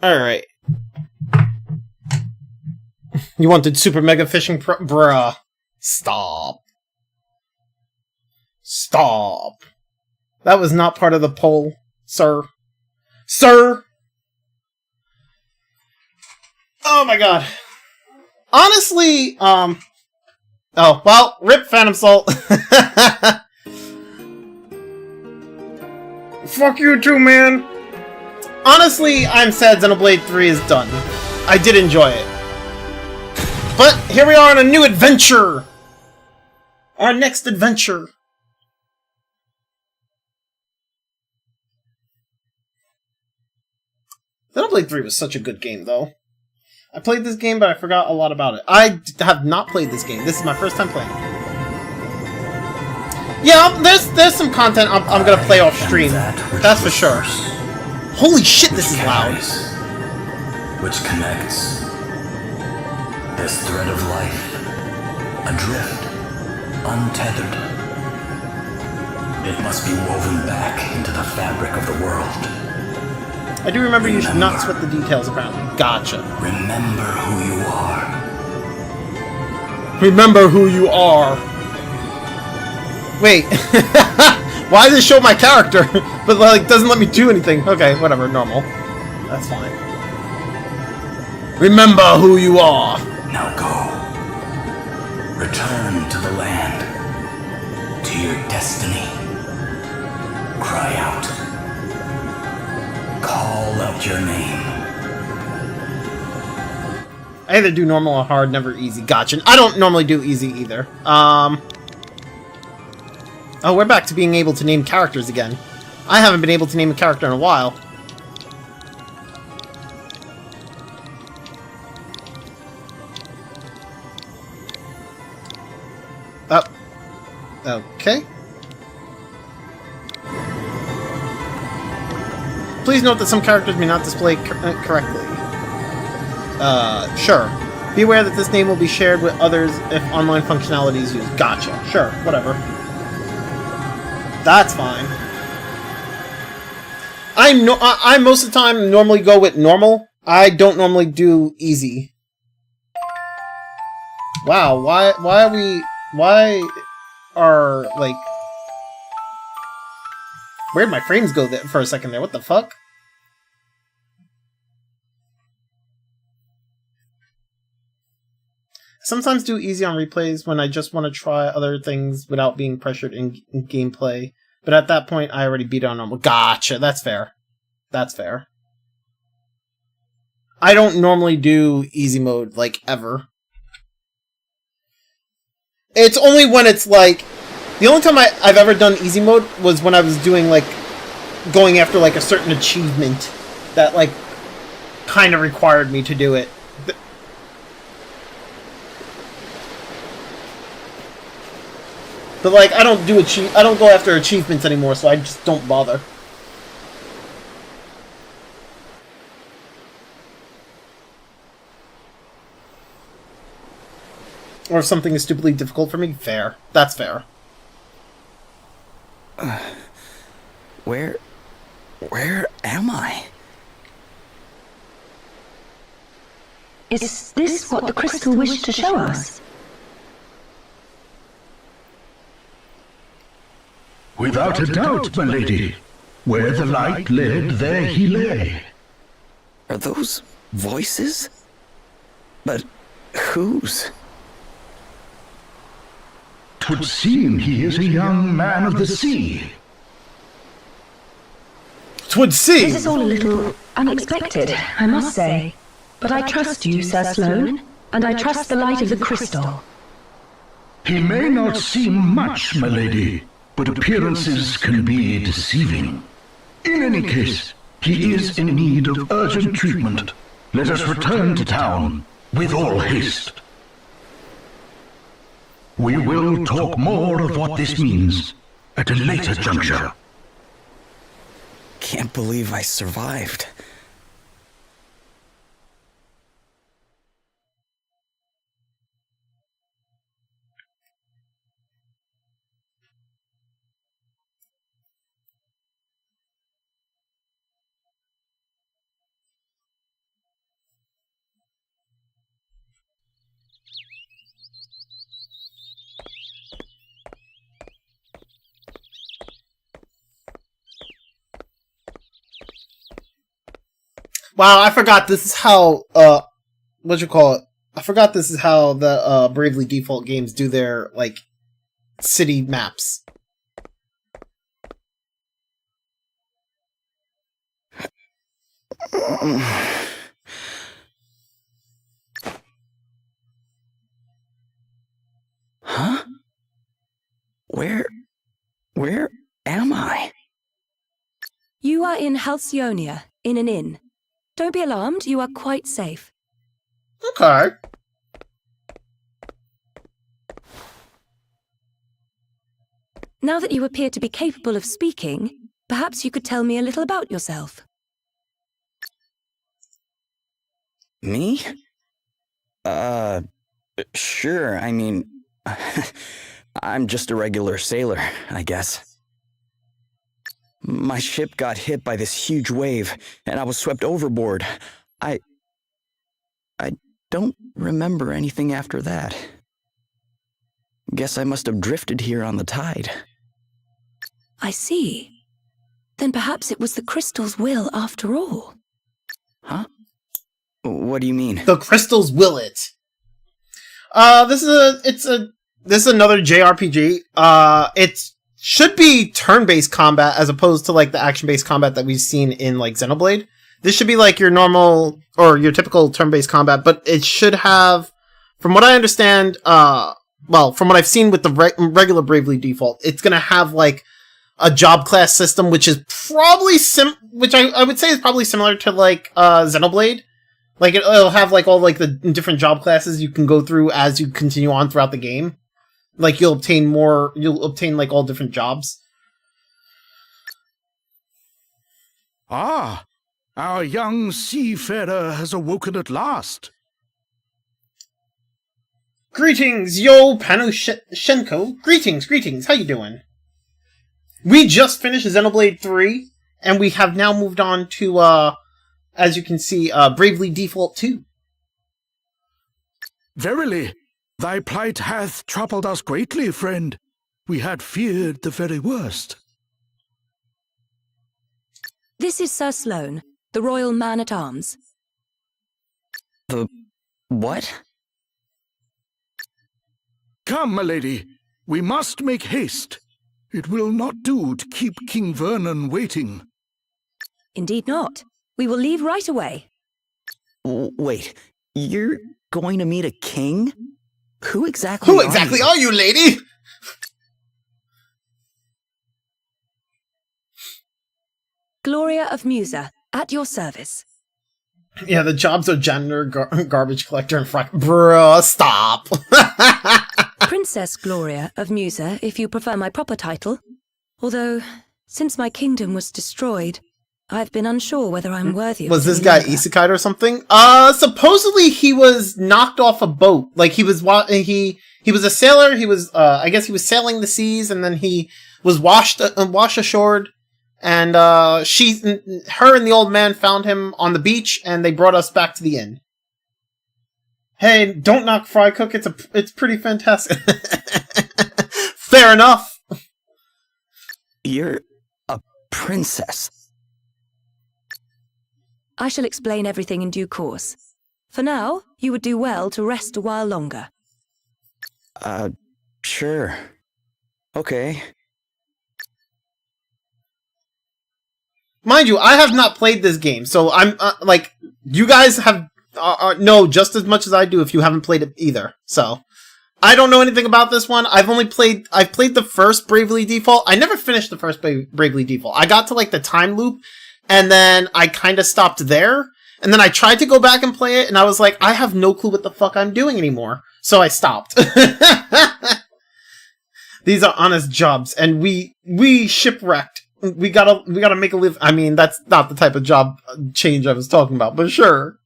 Alright. You wanted super mega fishing bruh. Stop. Stop. That was not part of the poll, sir. Sir! Oh my god. Honestly, oh, well, rip Phantom Salt. Fuck you too, man. Honestly, I'm sad Xenoblade 3 is done. I did enjoy it. But here we are on a new adventure! Our next adventure. Xenoblade 3 was such a good game, though. I played this game, but I forgot a lot about it. I have not played this game. This is my first time playing. Yeah, there's some content I'm gonna play off stream. That's for sure. Holy shit, this is loud. Which connects this thread of life, adrift, untethered. It must be woven back into the fabric of the world. I do remember you should not sweat the details, apparently. Gotcha. Remember who you are. Remember who you are. Wait. Why does it show my character? But, like, doesn't let me do anything. Okay, whatever, normal. That's fine. Remember who you are. Now go. Return to the land. To your destiny. Cry out. Call out your name. I either do normal or hard, never easy. Gotcha. I don't normally do easy either. Oh, we're back to being able to name characters again. I haven't been able to name a character in a while. Oh. Okay. Please note that some characters may not display correctly. Sure. Be aware that this name will be shared with others if online functionality is used. Gotcha. Sure. Whatever. That's fine. I most of the time normally go with normal. I don't normally do easy. Wow, why are, like... Where'd my frames go there for a second there? What the fuck? Sometimes do easy on replays when I just want to try other things without being pressured in gameplay. But at that point, I already beat it on normal. Gotcha, that's fair. That's fair. I don't normally do easy mode, like, ever. It's only when it's, like... The only time I've ever done easy mode was when I was doing, like... Going after, like, a certain achievement that, like, kind of required me to do it. But, like, I don't go after achievements anymore, so I just don't bother. Or if something is stupidly difficult for me, fair. That's fair. Where am I? Is this what the crystal wished to show us? Without a doubt, my lady. Where the light led, there he lay. Are those voices? But whose? 'Twould seem he is a young man of the sea. 'Twould seem! This is all a little unexpected, I must say. But I trust you, Sir Sloane, and I trust the light of the crystal. He may not seem much, my lady, but appearances can be deceiving. In any case, he is in need of urgent treatment. Let us return to town with all haste. We will talk more of what this means at a later juncture. Can't believe I survived. Wow, I forgot this is how, what you call it? I forgot this is how the, Bravely Default games do their, like, city maps. Huh? Where am I? You are in Halcyonia, in an inn. Don't be alarmed, you are quite safe. Okay. Now that you appear to be capable of speaking, perhaps you could tell me a little about yourself. Me? Sure, I mean, I'm just a regular sailor, I guess. My ship got hit by this huge wave, and I was swept overboard. I don't remember anything after that. Guess I must have drifted here on the tide. I see. Then perhaps it was the crystal's will after all. Huh? What do you mean? The crystals will it. This is another JRPG. It should be turn-based combat as opposed to like the action-based combat that we've seen in like Xenoblade. This should be like your normal or your typical turn-based combat, but it should have, from what I understand, well, from what I've seen with the regular Bravely Default, it's gonna have like a job class system, which is probably which I would say is probably similar to like Xenoblade. Like it'll have like all like the different job classes you can go through as you continue on throughout the game. Like you'll obtain like all different jobs. Ah, our young seafarer has awoken at last. Greetings, Yo Panoshenko. Greetings. How you doing? We just finished Xenoblade 3, and we have now moved on to, as you can see, Bravely Default 2. Verily, thy plight hath troubled us greatly, friend. We had feared the very worst. This is Sir Sloane, the Royal Man-at-Arms. The what? Come, my lady, we must make haste. It will not do to keep King Vernon waiting. Indeed not. We will leave right away. Wait, you're going to meet a king? Who exactly are you, lady? Gloria of Musa, at your service. Yeah, the jobs are janitor, garbage collector, and Bruh, stop. Princess Gloria of Musa, if you prefer my proper title. Although, since my kingdom was destroyed, I've been unsure whether I'm worthy of it. Was this guy isekai or something? Supposedly he was knocked off a boat. Like he was he was a sailor. He was I guess he was sailing the seas, and then he was washed ashore. And her and the old man found him on the beach, and they brought us back to the inn. Hey, don't knock Fry Cook. It's pretty fantastic. Fair enough. You're a princess. I shall explain everything in due course. For now, you would do well to rest a while longer. Sure. Okay. Mind you, I have not played this game, so I'm, like, you guys have, know just as much as I do if you haven't played it either, so. I don't know anything about this one. I've played the first Bravely Default. I never finished the first Bravely Default. I got to, like, the time loop, and then I kinda stopped there, and then I tried to go back and play it, and I was like, I have no clue what the fuck I'm doing anymore. So I stopped. These are honest jobs, and we shipwrecked. We gotta make a live. I mean, that's not the type of job change I was talking about, but sure.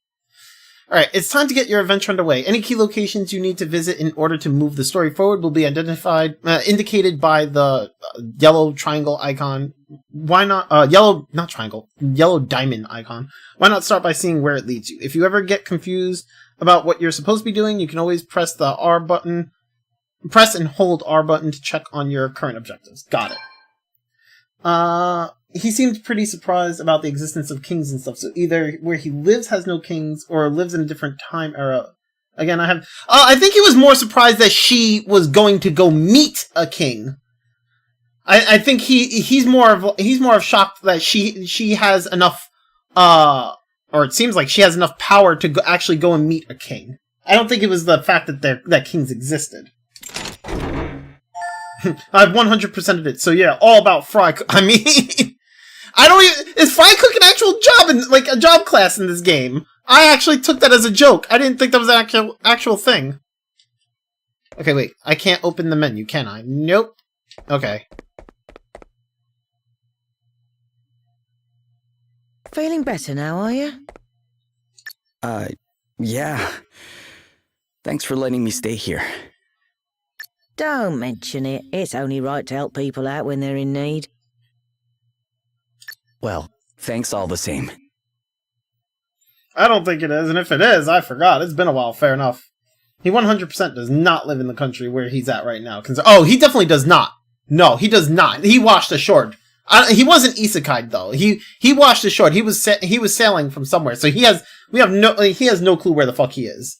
Alright, it's time to get your adventure underway. Any key locations you need to visit in order to move the story forward will be indicated by the yellow triangle icon. Why not, not triangle, yellow diamond icon. Why not start by seeing where it leads you? If you ever get confused about what you're supposed to be doing, you can always press the R button. Press and hold R button to check on your current objectives. Got it. he seems pretty surprised about the existence of kings and stuff. So either where he lives has no kings, or lives in a different time era. Again, I think he was more surprised that she was going to go meet a king. I think he's more of shocked that she has enough, or it seems like she has enough power to actually go and meet a king. I don't think it was the fact that kings existed. I've 100%ed it. So yeah, all about Fry. I mean, is Fry Cook an actual job a job class in this game? I actually took that as a joke. I didn't think that was an actual thing. Okay, wait. I can't open the menu, can I? Nope. Okay. Feeling better now, are you? Yeah. Thanks for letting me stay here. Don't mention it. It's only right to help people out when they're in need. Well, thanks all the same. I don't think it is, and if it is, I forgot. It's been a while, fair enough. He 100% does not live in the country where he's at right now. Oh, he definitely does not. No, he does not. He washed ashore. He wasn't isekai'd though. He washed ashore. He was sailing from somewhere. So he has no clue where the fuck he is.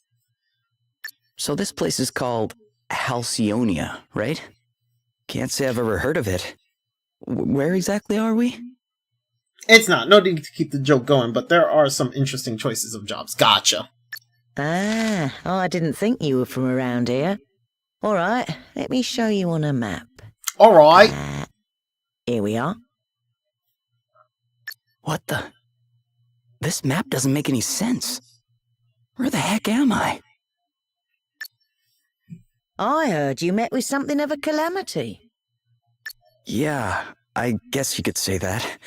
So this place is called Halcyonia, right? Can't say I've ever heard of it. Where exactly are we? It's not. No need to keep the joke going, but there are some interesting choices of jobs. Gotcha. Ah, I didn't think you were from around here. All right, let me show you on a map. All right. Here we are. What the? This map doesn't make any sense. Where the heck am I? I heard you met with something of a calamity. Yeah, I guess you could say that.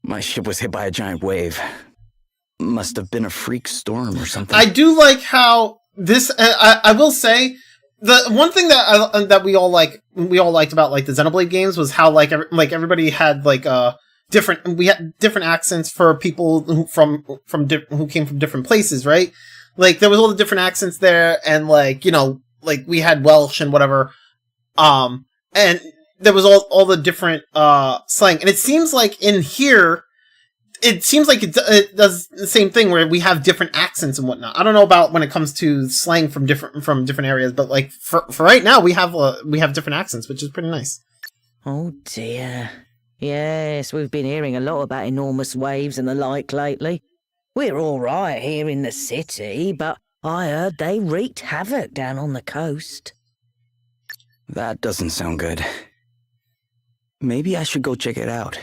My ship was hit by a giant wave. Must have been a freak storm or something. I do like how this. I will say the one thing that we all liked about like the Xenoblade games was how everybody had different. We had different accents for people who came from different places, right? Like there was all the different accents there, and we had Welsh and whatever. And there was all the different slang, and it seems like in here, it does the same thing where we have different accents and whatnot. I don't know about when it comes to slang from different areas, but like for right now, we have different accents, which is pretty nice. Oh dear. Yes, we've been hearing a lot about enormous waves and the like lately. We're all right here in the city, but I heard they wreaked havoc down on the coast. That doesn't sound good. Maybe I should go check it out.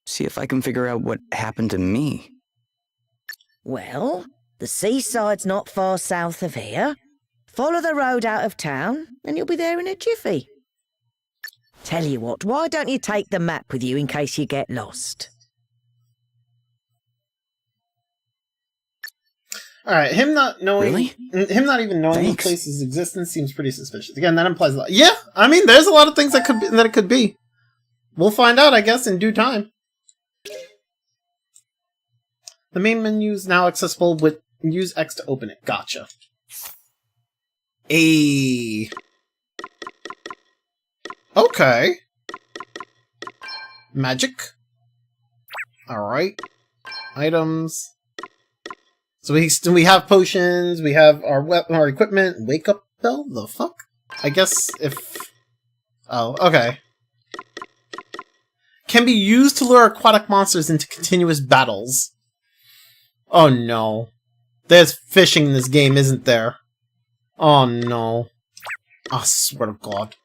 See if I can figure out what happened to me. Well, the seaside's not far south of here. Follow the road out of town, and you'll be there in a jiffy. Tell you what, why don't you take the map with you in case you get lost? Alright, him not even knowing the place's existence seems pretty suspicious. Again, that implies a lot. Yeah, I mean, there's a lot of things that it could be. We'll find out, I guess, in due time. The main menu is now accessible with use X to open it. Gotcha. Okay. Magic. Alright. Items. So we have potions, we have our equipment. Wake up bell? The fuck? I guess if... Oh, okay. Can be used to lure aquatic monsters into continuous battles. Oh no. There's fishing in this game, isn't there? Oh no. I swear to God.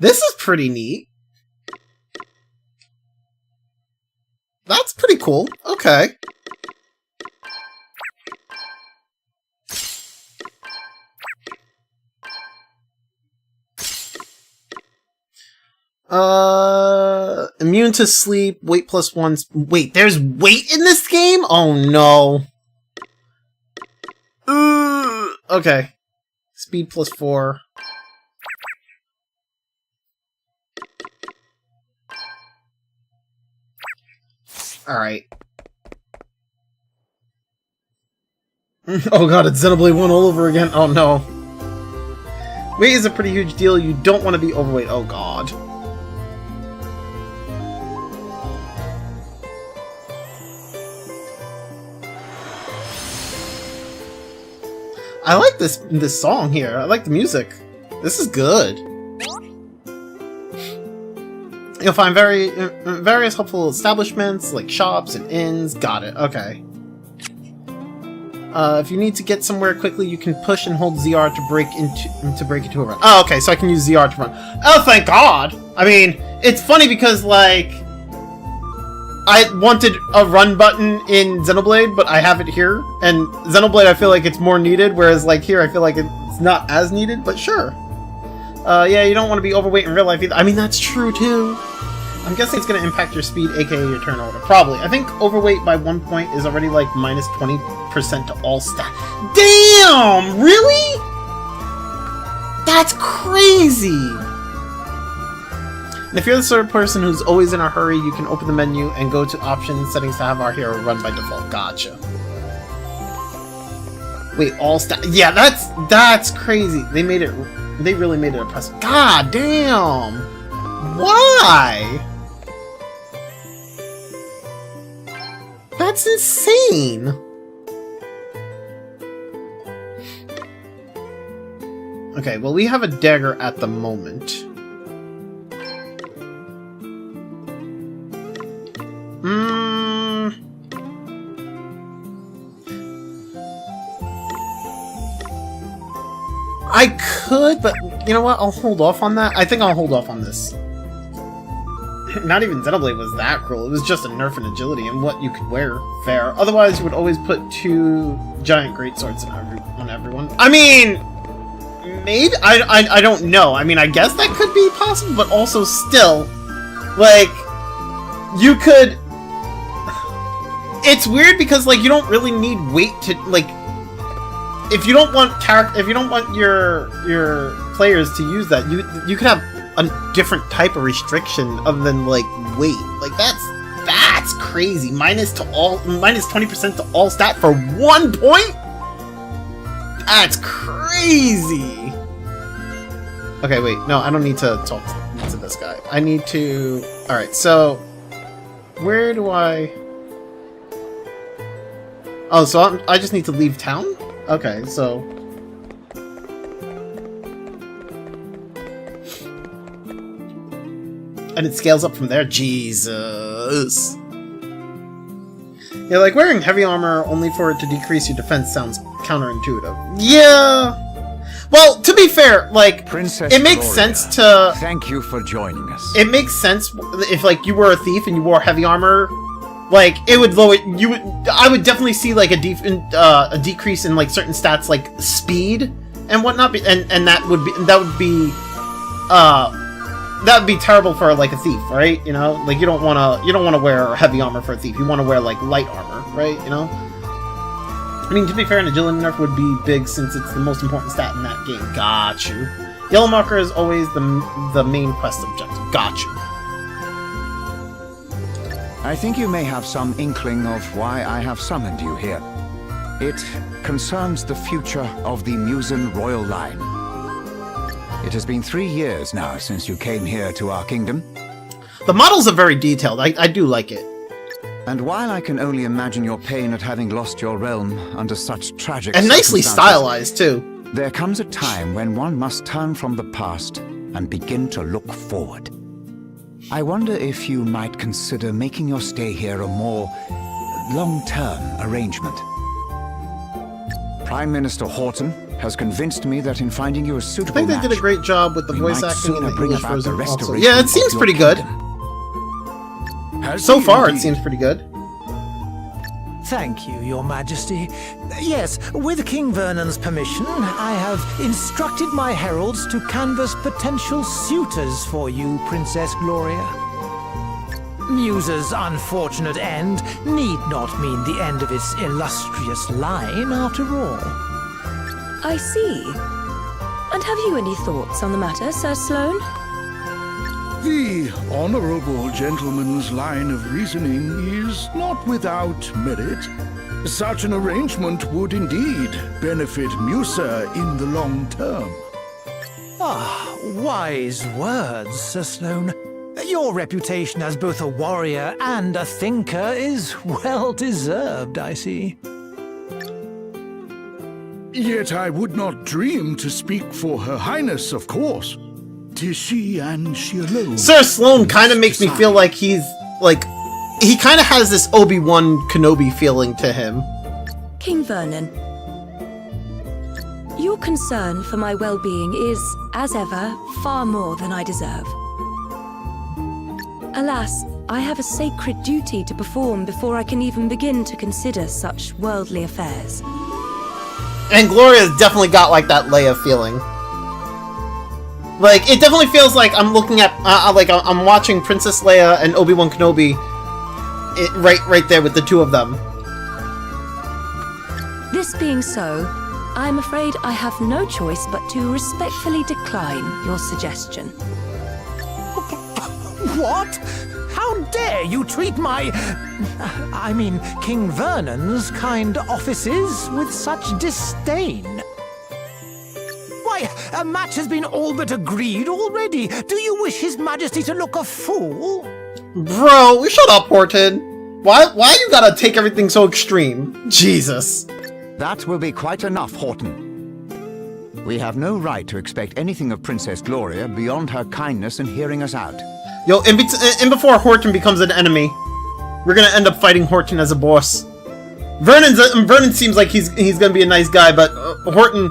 This is pretty neat. That's pretty cool. Okay. Immune to sleep, weight +1. Wait, there's weight in this game? Oh no. Okay. Speed +4. Alright. Oh god, it's Xenoblade 1 all over again. Oh no. Weight is a pretty huge deal. You don't want to be overweight. Oh god. I like this song here. I like the music. This is good. You'll find various helpful establishments like shops and inns. Got it. Okay. If you need to get somewhere quickly, you can push and hold ZR to break into a run. Oh, okay. So I can use ZR to run. Oh, thank God. I mean, it's funny because like I wanted a run button in Xenoblade, but I have it here. And Xenoblade, I feel like it's more needed, whereas like here, I feel like it's not as needed. But sure. Yeah, you don't want to be overweight in real life either. I mean, that's true too. I'm guessing it's going to impact your speed, aka your turn order. Probably. I think overweight by 1 point is already like minus 20% to all stat. Damn! Really? That's crazy! And if you're the sort of person who's always in a hurry, you can open the menu and go to options, settings to have our hero run by default. Gotcha. Wait, all stat. Yeah, that's crazy. They really made it impressive. God damn! Why? That's insane! Okay, well we have a dagger at the moment. I could, but you know what? I'll hold off on that. I think I'll hold off on this. Not even Xenoblade was that cruel. It was just a nerf in agility and what you could wear. Fair. Otherwise, you would always put 2 giant greatswords on everyone. I mean, maybe? I don't know. I mean, I guess that could be possible, but also still, like, you could... It's weird because, like, you don't really need weight to, like... If you don't want your players to use that, you could have a different type of restriction other than like weight. Like that's crazy. Minus 20% to all stat for 1 point? That's crazy. Okay, wait. No, I don't need to talk to this guy. I need to... Alright, so... Where do I... Oh, so I just need to leave town? Okay, so... And it scales up from there? Jesus! Yeah, like wearing heavy armor only for it to decrease your defense sounds counterintuitive. Yeah! Well, to be fair, like, Princess it makes Gloria, sense to... Thank you for joining us. It makes sense if, like, you were a thief and you wore heavy armor... Like, it would lower... I would definitely see, like, a decrease in, like, certain stats, like, speed and whatnot, and that would be terrible for, like, a thief, right? You know? Like, you don't wanna wear heavy armor for a thief. You wanna wear, like, light armor, right? You know? I mean, to be fair, an agility nerf would be big since it's the most important stat in that game. Got you. Yellow marker is always the main quest objective. Got you. I think you may have some inkling of why I have summoned you here. It concerns the future of the Musen royal line. It has been 3 years now since you came here to our kingdom. The models are very detailed. I do like it. And while I can only imagine your pain at having lost your realm under such tragic And nicely circumstances, stylized, too. there comes a time when one must turn from the past and begin to look forward. I wonder if you might consider making your stay here a more long-term arrangement. Prime Minister Horton has convinced me that in finding you a I suitable think they match, did a great job with the we voice might acting and sooner the bring English about the version also. restoration Yeah, it of seems your pretty good. kingdom. Has So he far, it indeed? seems pretty good. Thank you, Your Majesty. Yes, with King Vernon's permission, I have instructed my heralds to canvass potential suitors for you, Princess Gloria. Musa's unfortunate end need not mean the end of its illustrious line, after all. I see. And have you any thoughts on the matter, Sir Sloane? The honorable gentleman's line of reasoning is not without merit. Such an arrangement would indeed benefit Musa in the long term. Ah, wise words, Sir Sloane. Your reputation as both a warrior and a thinker is well deserved, I see. Yet I would not dream to speak for Her Highness, of course. 'Tis she and she alone. Sir Sloane kind of makes me feel like he's, like, he kind of has this Obi-Wan Kenobi feeling to him. King Vernon, your concern for my well-being is, as ever, far more than I deserve. Alas, I have a sacred duty to perform before I can even begin to consider such worldly affairs. And Gloria's definitely got, like, that Leia feeling. Like, it definitely feels like I'm looking at, like, I'm watching Princess Leia and Obi-Wan Kenobi right there with the two of them. This being so, I'm afraid I have no choice but to respectfully decline your suggestion. What? How dare you treat King Vernon's kind offices with such disdain? Why, a match has been all but agreed already. Do you wish His Majesty to look a fool? Bro, shut up, Horton. Why you gotta take everything so extreme? Jesus. That will be quite enough, Horton. We have no right to expect anything of Princess Gloria beyond her kindness in hearing us out. Yo, in before Horton becomes an enemy, we're gonna end up fighting Horton as a boss. Vernon seems like he's gonna be a nice guy, but Horton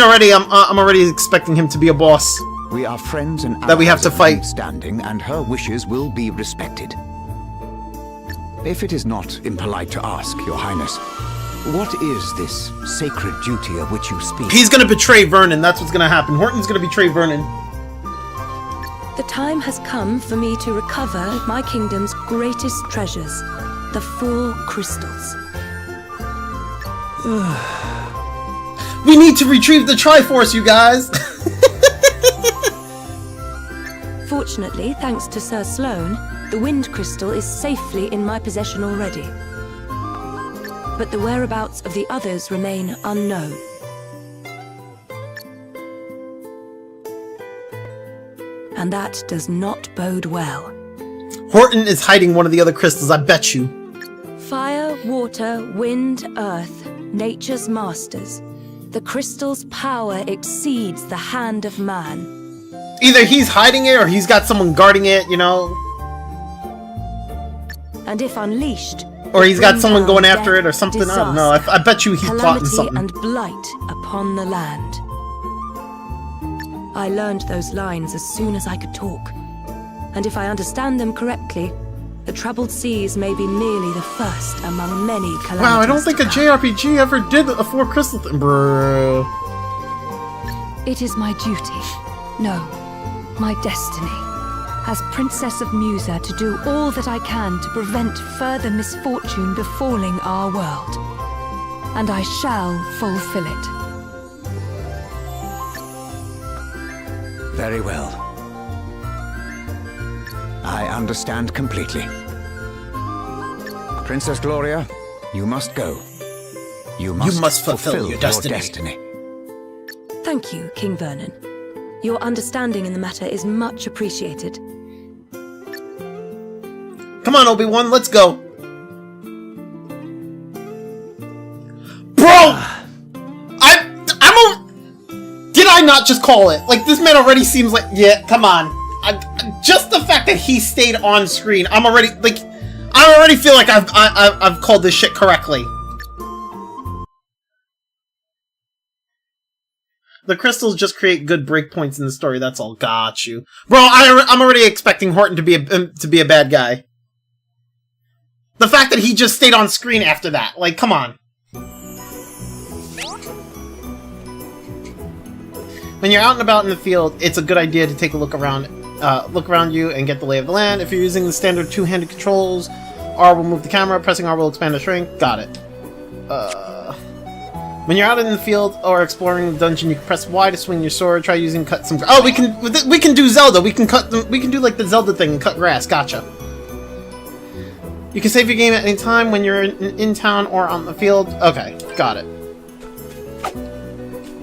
already, I'm already expecting him to be a boss. We are friends and that we have to fight. Standing, and her wishes will be respected. If it is not impolite to ask, Your Highness, what is this sacred duty of which you speak? He's gonna betray Vernon. That's what's gonna happen. Horton's gonna betray Vernon. The time has come for me to recover my kingdom's greatest treasures, the 4 crystals. We need to retrieve the Triforce, you guys! Fortunately, thanks to Sir Sloane, the Wind Crystal is safely in my possession already. But the whereabouts of the others remain unknown. And that does not bode well. Horton is hiding one of the other crystals, I bet you. Fire, water, wind, earth, nature's masters. The crystal's power exceeds the hand of man. Either he's hiding it or he's got someone guarding it, you know? And if unleashed... Or he's got someone going after it or something, disaster, I don't know. I bet you he's plotting something. And blight upon the land. I learned those lines as soon as I could talk. And if I understand them correctly, the troubled seas may be merely the first among many calamities. Wow, I don't think a JRPG ever did a 4 crystal thing, bro. It is my duty, no, my destiny, as Princess of Musa to do all that I can to prevent further misfortune befalling our world. And I shall fulfill it. Very well. I understand completely. Princess Gloria, you must go. You must fulfill your destiny. Thank you, King Vernon. Your understanding in the matter is much appreciated. Come on, Obi-Wan, let's go. Bro! Did I not just call it? Like, this man already seems like... Yeah, come on. Just the fact that he stayed on screen, I already feel like I've called this shit correctly. The crystals just create good breakpoints in the story, that's all. Got you. Bro, I'm already expecting Horton to be a bad guy. The fact that he just stayed on screen after that, like, come on. When you're out and about in the field, it's a good idea to take a look around you and get the lay of the land. If you're using the standard two-handed controls, R will move the camera, pressing R will expand or shrink. Got it. When you're out in the field or exploring the dungeon, you can press Y to swing your sword. Try using cut some. Oh, we can do Zelda. We can do like the Zelda thing and cut grass. Gotcha. You can save your game at any time when you're in town or on the field. Okay, got it.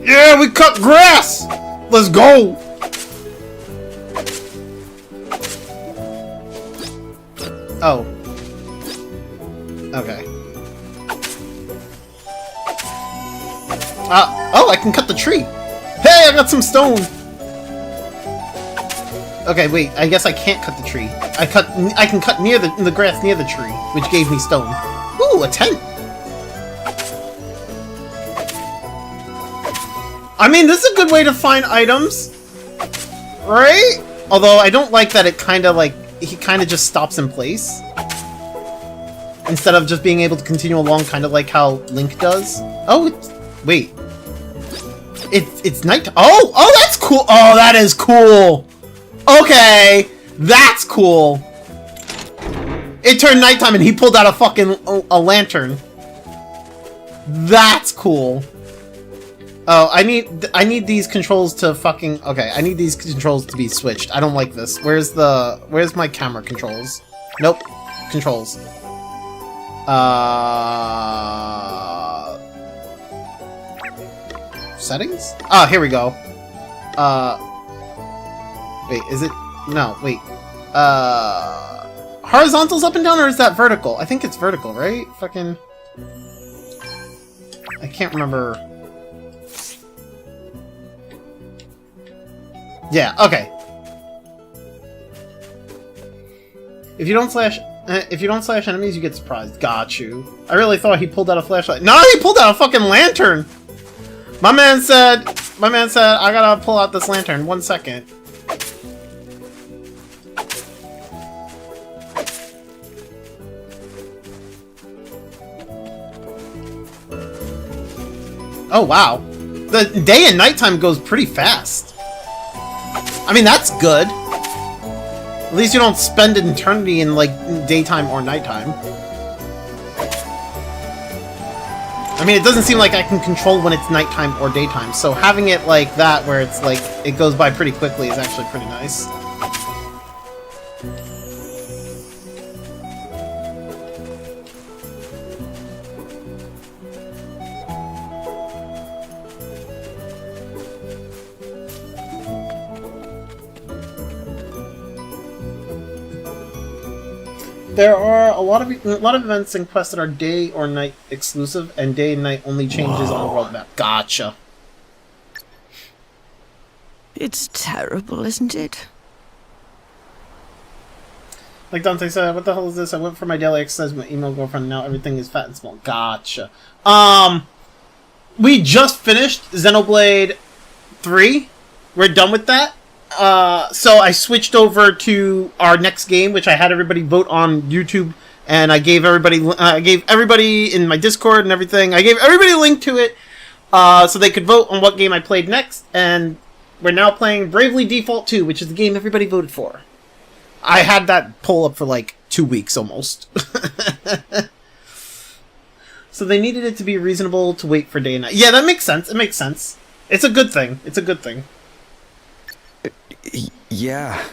Yeah, we cut grass! Let's go! Oh. Okay. Oh, I can cut the tree! Hey, I got some stone! Okay, wait, I guess I can't cut the tree. I can cut near the grass near the tree, which gave me stone. Ooh, a tent! I mean, this is a good way to find items, right? Although I don't like that it kind of like, he kind of just stops in place. Instead of just being able to continue along kind of like how Link does. Oh, wait. It's night. Oh, that's cool. Oh, that is cool. Okay, that's cool. It turned nighttime and he pulled out a fucking a lantern. That's cool. Oh, I need these controls to fucking... Okay, I need these controls to be switched. I don't like this. Where's my camera controls? Nope. Controls. Settings? Oh, here we go. Wait, is it... No, wait. Horizontal's up and down, or is that vertical? I think it's vertical, right? Fucking... I can't remember... Yeah, okay. If you don't slash enemies, you get surprised. Got you. I really thought he pulled out a flashlight. No, he pulled out a fucking lantern! My man said, I gotta pull out this lantern. 1 second. Oh, wow. The day and nighttime goes pretty fast. I mean, that's good. At least you don't spend an eternity in, like, daytime or nighttime. I mean, it doesn't seem like I can control when it's nighttime or daytime, so having it like that, where it's like, it goes by pretty quickly, is actually pretty nice. There are a lot of events and quests that are day or night exclusive, and day and night only changes on the world map. Gotcha. It's terrible, isn't it? Like Dante said, what the hell is this? I went for my daily exercise with my email girlfriend, now everything is fat and small. Gotcha. We just finished Xenoblade 3. We're done with that. So I switched over to our next game, which I had everybody vote on YouTube, and I gave everybody in my Discord and everything, I gave everybody a link to it, so they could vote on what game I played next, and we're now playing Bravely Default 2, which is the game everybody voted for. I had that poll up for like 2 weeks almost. So they needed it to be reasonable to wait for day and night. Yeah, that makes sense. It makes sense. It's a good thing. It's a good thing. Yeah.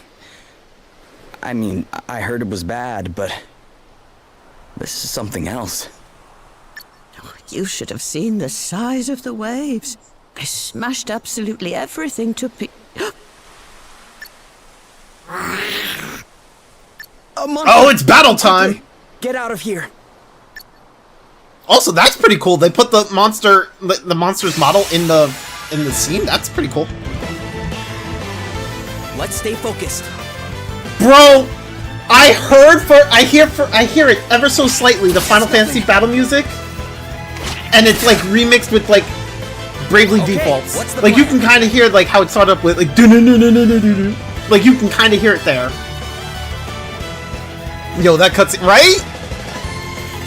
I mean, I heard it was bad, but this is something else. You should have seen the size of the waves. They smashed absolutely everything to Oh, it's battle time! Get out of here! Also, that's pretty cool. They put the monster's model in the scene. That's pretty cool. Let's stay focused. Bro, I hear it ever so slightly, the Final Fantasy battle music, and it's like remixed with like Bravely Defaults. Like you can kind of hear like how it started up with like do. Like you can kind of hear it there. Yo, that cuts it right.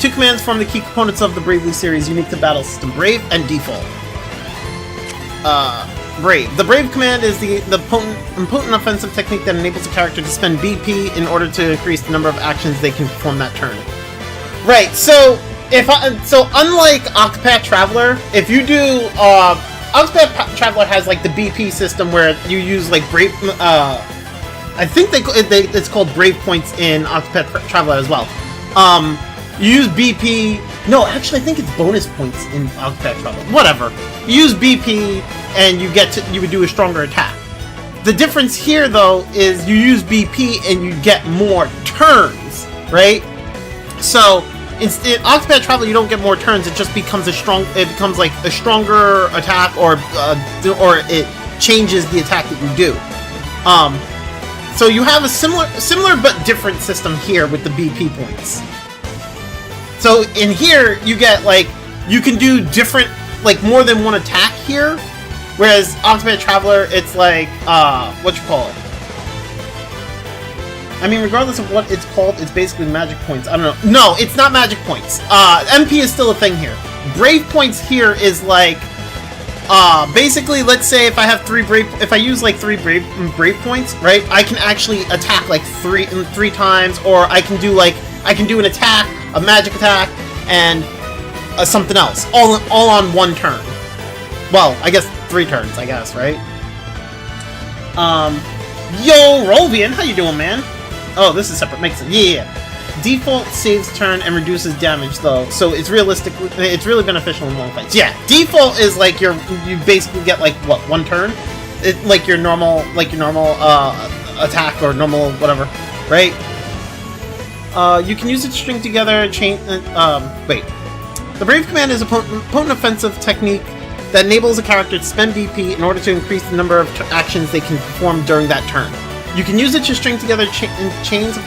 2 commands form the key components of the Bravely series, unique to battle system: Brave and Default. Brave. The Brave command is the potent offensive technique that enables a character to spend BP in order to increase the number of actions they can perform that turn. Right. So unlike Octopath Traveler, if you do Octopath Traveler has like the BP system where you use like Brave. I think it's called Brave points in Octopath Traveler as well. You use BP. No, actually, I think it's bonus points in Octopath Traveler. Whatever. You use BP, and you would do a stronger attack. The difference here, though, is you use BP and you get more turns, right? So in Octopath Traveler, you don't get more turns. It just becomes it becomes like a stronger attack, or it changes the attack that you do. So you have a similar but different system here with the BP points. So in here, you get, like, you can do different, like, more than one attack here, whereas Octopath Traveler, it's like, what you call it? I mean, regardless of what it's called, it's basically magic points. I don't know. No, it's not magic points. MP is still a thing here. Brave points here is like, basically, let's say if I have if I use like 3 brave points, right? I can actually attack like three times, or I can do an attack, a magic attack, and something else, all on one turn. Well, I guess 3 turns, I guess, right? Yo, Rolvian, how you doing, man? Oh, this is separate. Makes sense. Yeah. Default saves turn and reduces damage, though, so it's really beneficial in long fights. Yeah, default is like you basically get like what, 1 turn, like your normal attack or normal whatever, right? You can use it to string together chain. The Brave command is a potent offensive technique that enables a character to spend BP in order to increase the number of actions they can perform during that turn. You can use it to string together chains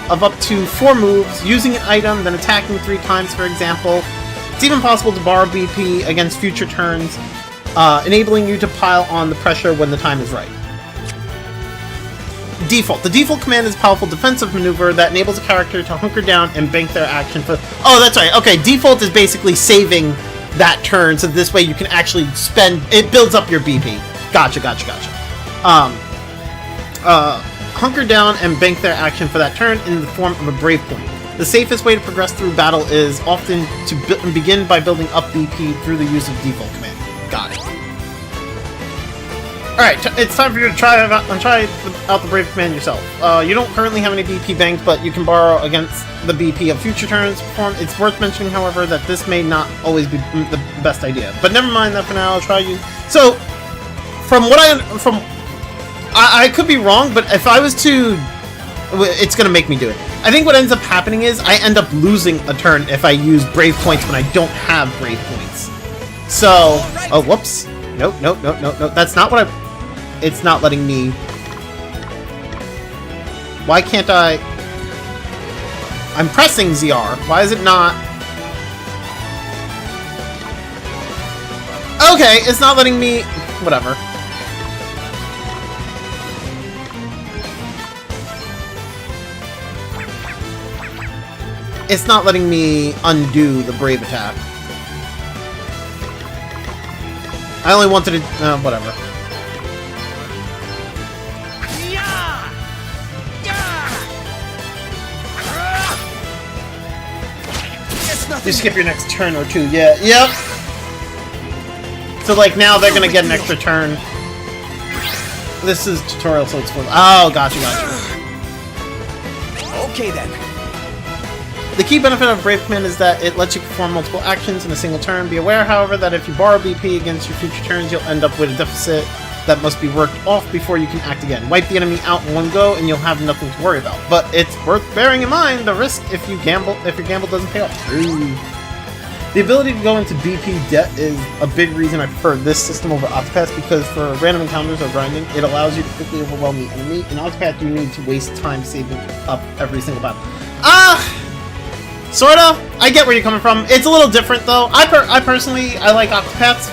of up to 4 moves, using an item, then attacking 3 times, for example. It's even possible to borrow BP against future turns, enabling you to pile on the pressure when the time is right. Default. The default command is a powerful defensive maneuver that enables a character to hunker down and bank their action for... Oh, that's right. Okay, default is basically saving that turn, so this way you can actually spend... It builds up your BP. Gotcha. Hunker down and bank their action for that turn in the form of a brave point. The safest way to progress through battle is often to begin by building up BP through the use of default command. Got it. Alright, it's time for you to try out the brave command yourself. You don't currently have any BP banked, but you can borrow against the BP of future turns performed. It's worth mentioning, however, that this may not always be the best idea. But never mind that for now, I'll try you. So, I could be wrong, but if I was to... It's going to make me do it. I think what ends up happening is I end up losing a turn if I use brave points when I don't have brave points. So... Oh, whoops. Nope. That's not what It's not letting me... Why can't I... I'm pressing ZR. Why is it not... Okay, it's not letting me... Whatever. It's not letting me undo the brave attack. I only wanted to... whatever. You skip your next turn or 2. Yeah. Yep. So, like, now they're gonna get an extra turn. This is tutorial, so it's fun. Oh, gotcha. Okay, then. The key benefit of Brave Command is that it lets you perform multiple actions in a single turn. Be aware, however, that if you borrow BP against your future turns, you'll end up with a deficit that must be worked off before you can act again. Wipe the enemy out in one go, and you'll have nothing to worry about. But it's worth bearing in mind the risk if your gamble doesn't pay off. Ooh. The ability to go into BP debt is a big reason I prefer this system over Octopath, because for random encounters or grinding, it allows you to quickly overwhelm the enemy. In Octopath, you need to waste time saving up every single battle. Sorta. I get where you're coming from. It's a little different, though. I personally like Octopaths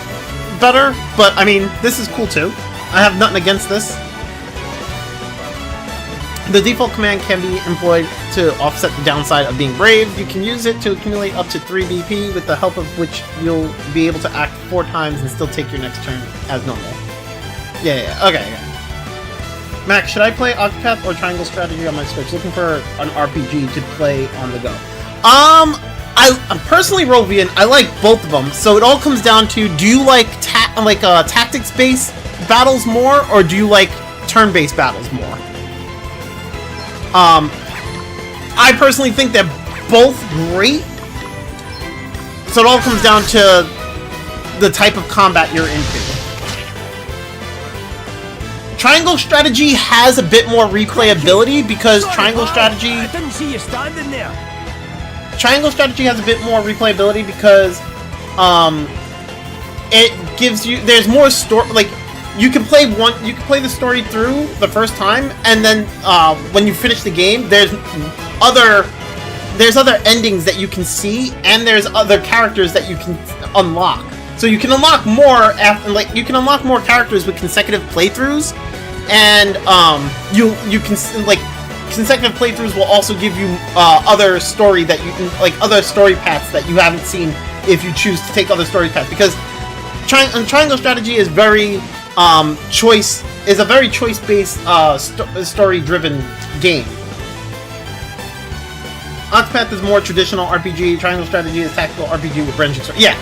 better, but, I mean, this is cool, too. I have nothing against this. The default command can be employed to offset the downside of being brave. You can use it to accumulate up to 3 BP, with the help of which you'll be able to act 4 times and still take your next turn as normal. Yeah. Okay. Max, should I play Octopath or Triangle Strategy on my Switch? Looking for an RPG to play on the go. I'm personally Rovian. I like both of them. So it all comes down to: do you like tactics-based battles more, or do you like turn-based battles more? I personally think that both great. So it all comes down to the type of combat you're into. Triangle strategy has a bit more replayability because triangle strategy... I didn't see you standing there. Triangle strategy has a bit more replayability because it gives you... There's more story... Like, you can play the story through the first time, and then when you finish the game, there's other endings that you can see, and there's other characters that you can unlock. So you can unlock more you can unlock more characters with consecutive playthroughs, and you can consecutive playthroughs will also give you other story that you can other story paths that you haven't seen if you choose to take other story paths, because triangle strategy is very a very choice-based story-driven game. Octopath is more traditional RPG. Triangle strategy is tactical RPG with branching story. Yeah.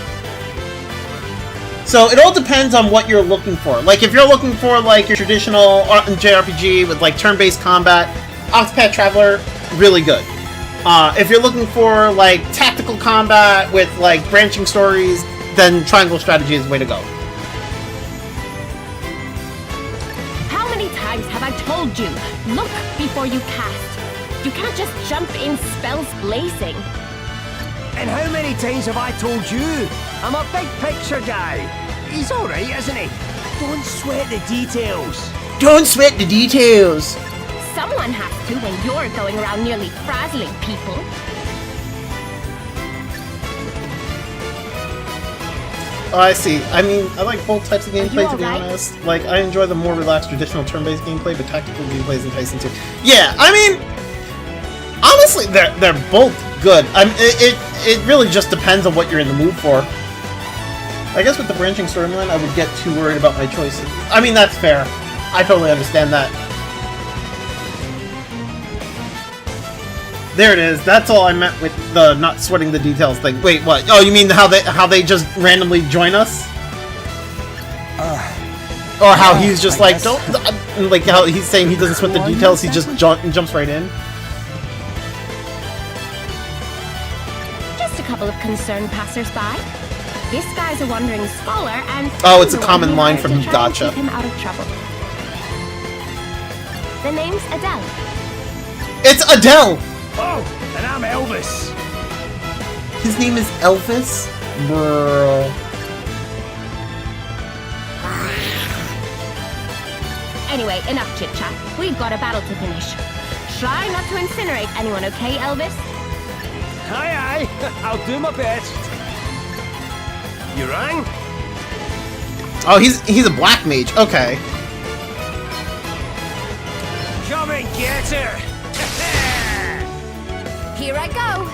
So it all depends on what you're looking for. Like, if you're looking for like your traditional JRPG with like turn-based combat, Octopath Traveler, really good. If you're looking for like tactical combat with like branching stories, then Triangle strategy is the way to go. How many times have I told you? Look before you cast. You can't just jump in spells blazing. And how many times have I told you? I'm a big picture guy. He's alright, isn't he? Don't sweat the details. Don't sweat the details. Someone has to when you're going around nearly frazzling people. Oh, I see. I mean, I like both types of gameplay, to be honest. Like, I enjoy the more relaxed traditional turn-based gameplay, but tactical gameplay is enticing too. Yeah, I mean, honestly, they're both good. It really just depends on what you're in the mood for. I guess with the branching storyline, I would get too worried about my choices. I mean, that's fair. I totally understand that. There it is. That's all I meant with the not sweating the details thing. Wait, what? Oh, you mean how they just randomly join us? Or how he's just like, don't... Like, how he's saying he doesn't sweat the details, he just jumps right in? Just a couple of concerned passers-by. This guy's a wandering scholar, and... Oh, it's a common line from Gotcha. Keep him out of trouble. The name's Adele. It's Adele! Oh, and I'm Elvis. His name is Elvis? Bro. Anyway, enough chit-chat. We've got a battle to finish. Try not to incinerate anyone, okay, Elvis? Aye, aye. I'll do my best. You rang? Oh, he's a black mage. Okay. Come and get her. Here I go.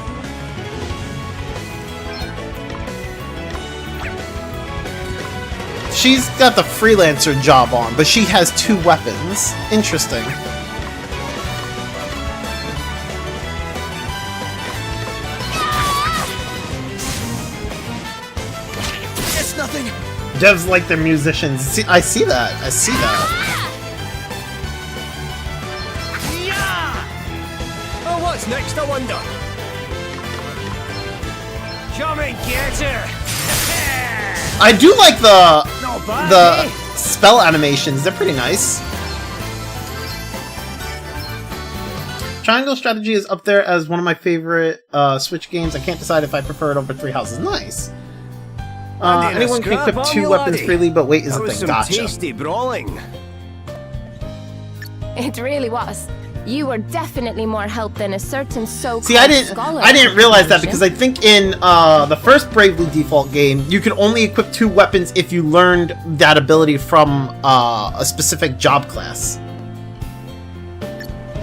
She's got the freelancer job on, but she has 2 weapons. Interesting. It's nothing. Devs like their musicians. See, I see that. I see that. Oh, what's next, I wonder? Come and get her. I do like the spell animations. They're pretty nice. Triangle Strategy is up there as one of my favorite Switch games. I can't decide if I prefer it over Three Houses. Nice. Anyone can equip 2 weapons freely, but weight is a thing. Gotcha. Tasty brawling. It really was. You were definitely more help than a certain so-called scholar. I didn't realize that because I think in the first Bravely Default game, you could only equip 2 weapons if you learned that ability from a specific job class.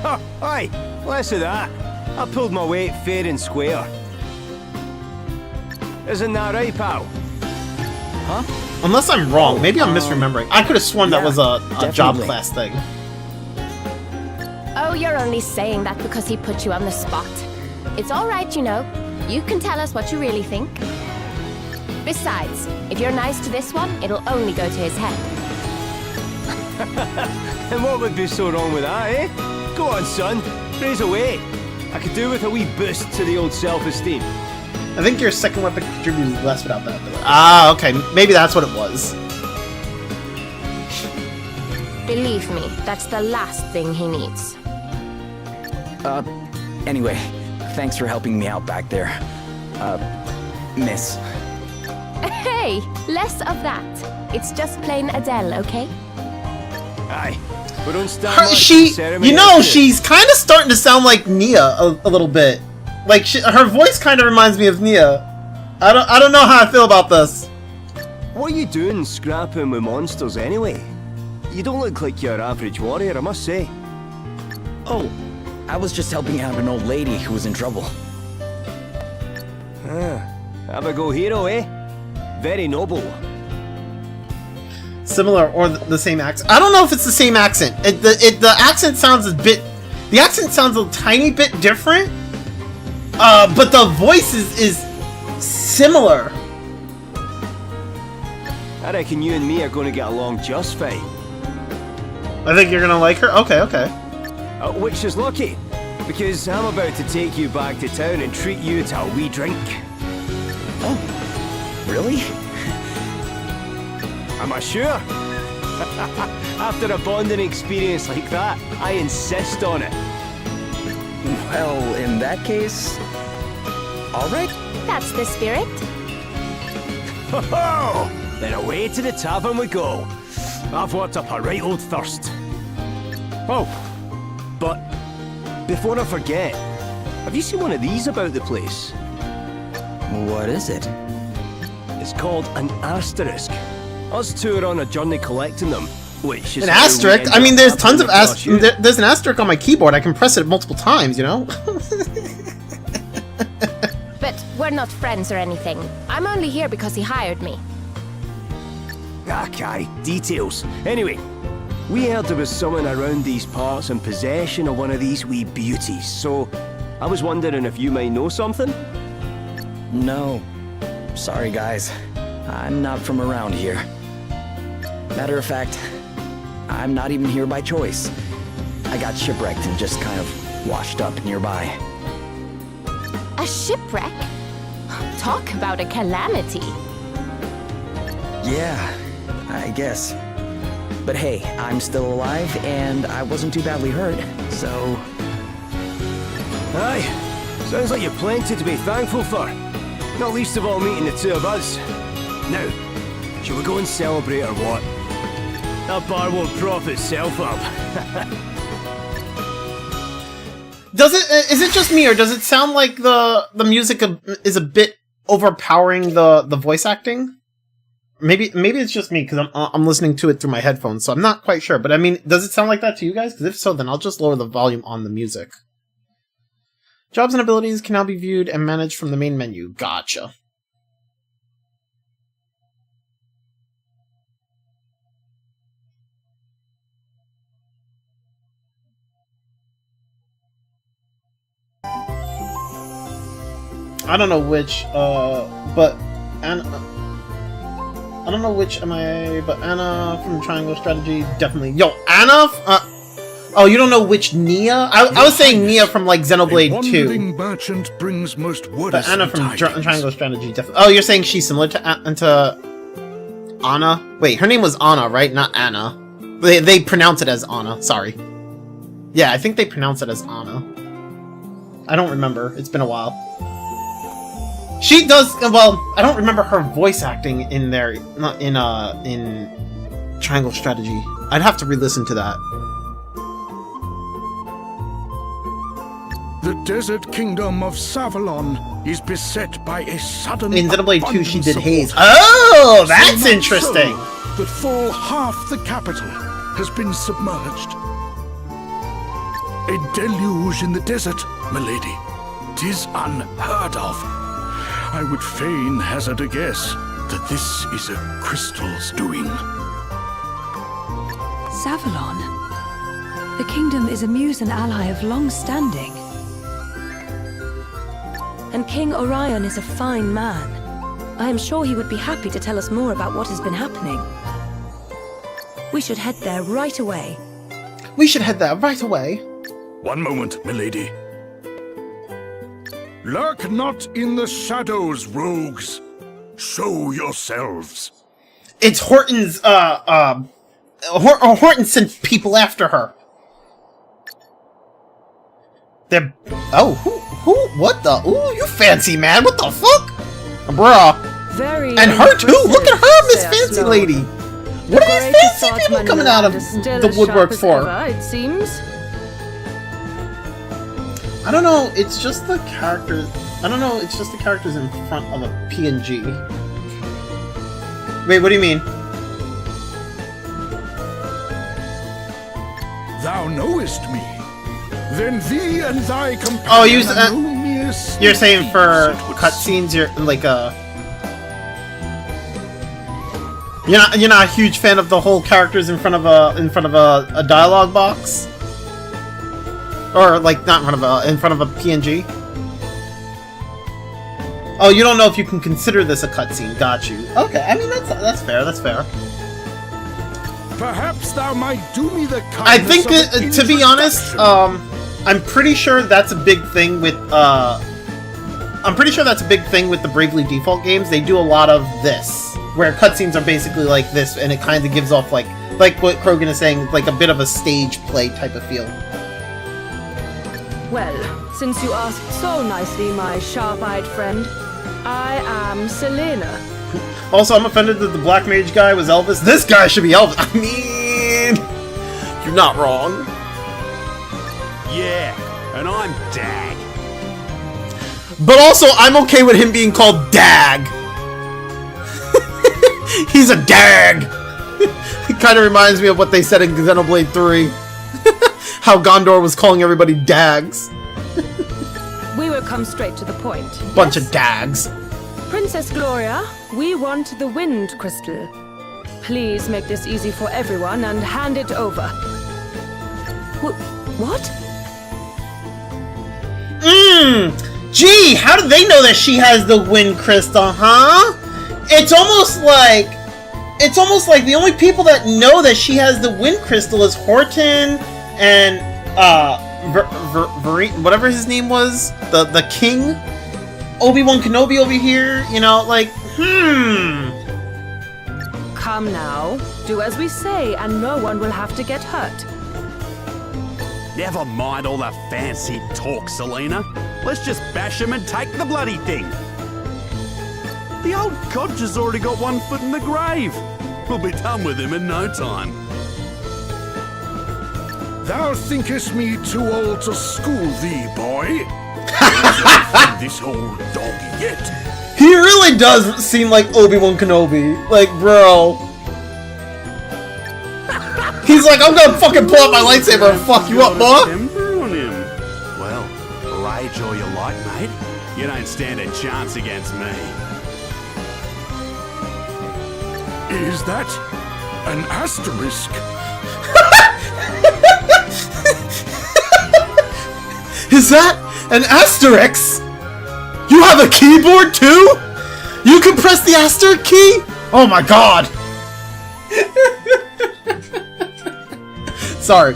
Oh, aye, less of that. I pulled my weight fair and square. Isn't that right, pal? Huh? Unless I'm wrong. Maybe I'm misremembering. I could have sworn that was a job class thing. Oh, you're only saying that because he put you on the spot. It's all right, you know. You can tell us what you really think. Besides, if you're nice to this one, it'll only go to his head. And what would be so wrong with that, eh? Go on, son. Praise away. I could do with a wee boost to the old self-esteem. I think your second weapon contributes less without that ability. Ah, okay. Maybe that's what it was. Believe me, that's the last thing he needs. Anyway, thanks for helping me out back there. Miss. Hey, less of that. It's just plain Adele, okay? Aye. But don't stand she's kind of starting to sound like Nia a little bit. Like her voice kind of reminds me of Nia. I don't know how I feel about this. What are you doing scrapping with monsters anyway? You don't look like your average warrior, I must say. Oh, I was just helping out an old lady who was in trouble. Have a go hero, eh? Very noble. Similar or the same accent. I don't know if it's the same accent. The accent sounds a bit. The accent sounds a tiny bit different. But the voice is similar. I reckon you and me are going to get along just fine. I think you're gonna like her. Okay. Which is lucky, because I'm about to take you back to town and treat you to a wee drink. Oh, really? Am I sure? After a bonding experience like that, I insist on it. Well, in that case, all right. That's the spirit. Ho-ho! Then away to the tavern we go. I've worked up a right old thirst. Oh, but before I forget, have you seen one of these about the place? What is it? It's called an asterisk. Us two are on a journey collecting them, which is an asterisk. I mean, there's tons of there's an asterisk on my keyboard. I can press it multiple times. You know. But we're not friends or anything. I'm only here because he hired me. Okay, details. Anyway, we heard there was someone around these parts in possession of one of these wee beauties, so I was wondering if you might know something? No. Sorry, guys. I'm not from around here. Matter of fact, I'm not even here by choice. I got shipwrecked and just kind of washed up nearby. A shipwreck? Talk about a calamity. Yeah, I guess. But hey, I'm still alive, and I wasn't too badly hurt, so... Aye, sounds like you've plenty to be thankful for. Not least of all meeting the two of us. Now, shall we go and celebrate or what? That bar won't prop itself up. Is it just me, or does it sound like the music is a bit overpowering the voice acting? Maybe it's just me because I'm listening to it through my headphones, so I'm not quite sure. But I mean, does it sound like that to you guys? Because if so, then I'll just lower the volume on the music. Jobs and abilities can now be viewed and managed from the main menu. Gotcha. I don't know which, but Anna. I don't know which am I, but Anna from Triangle Strategy definitely. Yo, Anna. Oh, you don't know which Nia? I was saying Nia from like Xenoblade 2. Merchant brings most but Anna from Triangle Strategy definitely. Oh, you're saying she's similar to Anna? Wait, her name was Anna, right? Not Anna. They pronounce it as Anna. Sorry. Yeah, I think they pronounce it as Anna. I don't remember. It's been a while. She does well. I don't remember her voice acting in there, not in Triangle Strategy. I'd have to re-listen to that. The desert kingdom of Savalon is beset by a sudden. In Xenoblade 2, she did haze. Oh, that's so interesting. So that full half the capital has been submerged. A deluge in the desert, milady. 'Tis unheard of. I would fain hazard a guess that this is a crystal's doing. Savalon? The kingdom is a Musen ally of long standing. And King Orion is a fine man. I am sure he would be happy to tell us more about what has been happening. We should head there right away. We should head there right away. One moment, milady. Lurk not in the shadows, rogues. Show yourselves. It's Horton's, Horton sent people after her. They're... Oh, who, what the... Ooh, you fancy, man. What the fuck? Bruh. Very and her too. Look at her, Miss Sir Fancy Sloan. Lady. What are these fancy people coming out of the woodwork for? It seems. I don't know. It's just the characters. I don't know. It's just the characters in front of a PNG. Wait, what do you mean? Thou knowest me. Then thee and thy companion. Oh, you're saying for cutscenes, you're like You're not a huge fan of the whole characters in front of a dialogue box, or like not in front of a PNG. Oh, you don't know if you can consider this a cutscene. Got you. Okay, I mean that's fair. That's fair. Perhaps thou might do me the kindness. I think to be honest, I'm pretty sure that's a big thing with the Bravely Default games. They do a lot of this, where cutscenes are basically like this, and it kind of gives off like what Krogan is saying, like a bit of a stage play type of feel. Well, since you asked so nicely, my sharp-eyed friend, I am Selena. Also, I'm offended that the Black Mage guy was Elvis. This guy should be Elvis. I mean, you're not wrong. Yeah, and I'm Dag. But also, I'm okay with him being called Dag. He's a Dag. It kind of reminds me of what they said in Xenoblade 3. How Gondor was calling everybody Dags. We will come straight to the point. Bunch of Dags. Princess Gloria, we want the Wind Crystal. Please make this easy for everyone and hand it over. What? Gee, how do they know that she has the Wind Crystal, huh? It's almost like the only people that know that she has the Wind Crystal is Horton and whatever his name was, the king, Obi-Wan Kenobi over here. You know, like, Come now, do as we say, and no one will have to get hurt. Never mind all the fancy talk, Selena. Let's just bash him and take the bloody thing. The old codger's already got one foot in the grave. We'll be done with him in no time. Thou thinkest me too old to school thee, boy? This old dog yet. He really does seem like Obi-Wan Kenobi. Like, bro. He's like, I'm gonna fucking pull out my lightsaber and fuck you up, boy. Well, rage all you like, mate. You don't stand a chance against me. Is that an asterisk? Is that an asterisk? You have a keyboard too? You can press the asterisk key? Oh my god! Sorry.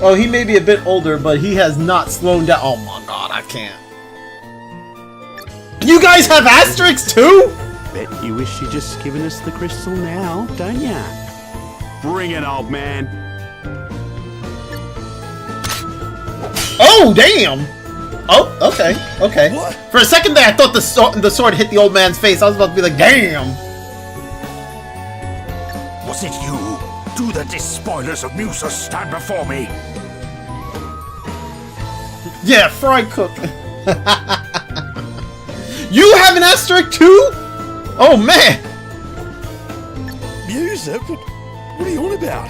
Oh, he may be a bit older, but he has not slowed down. Oh my god, I can't. You guys have asterisks too? Bet you wish you'd just given us the crystal now, don't ya? Bring it, old man. Oh, damn! Oh, okay. What? For a second there, I thought the sword hit the old man's face. I was about to be like, damn! Was it you? Do the despoilers of Musa stand before me? Yeah, fry cook. You have an asterisk too? Oh, man! Musa? What are you on about?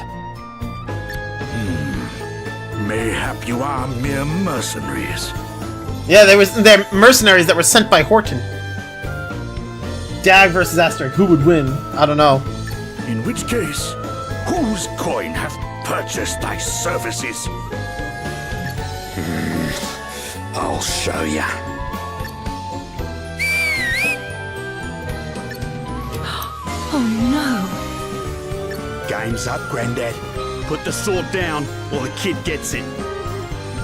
Mayhap you are mere mercenaries. Yeah, they're mercenaries that were sent by Horton. Dag versus Asterisk, who would win? I don't know. In which case, whose coin hath purchased thy services? I'll show ya. Oh no. Game's up, Grandad. Put the sword down, or the kid gets it.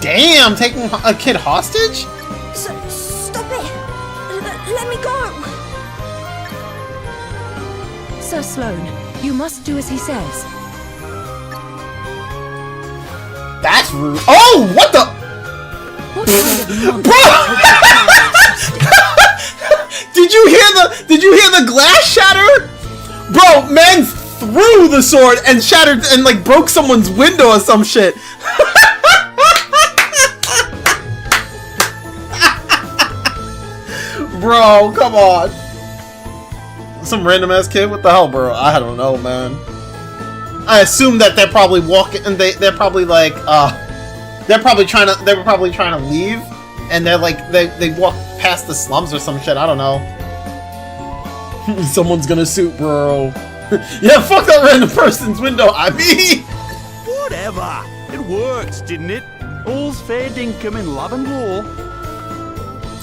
Damn, taking a kid hostage? Let me go! Sir Sloane, you must do as he says. That's rude. Oh, what the? What kind of Bro! Did you hear the glass shatter? Bro, man threw the sword and shattered and like broke someone's window or some shit. Bro, come on. Some random ass kid? What the hell, bro? I don't know, man. I assume that they're probably walking and they're probably like they were probably trying to leave, and they're like they walk past the slums or some shit. I don't know. Someone's gonna shoot, bro. Yeah, fuck that random person's window. I mean, Whatever. It worked, didn't it? All's fair dinkum in love and war.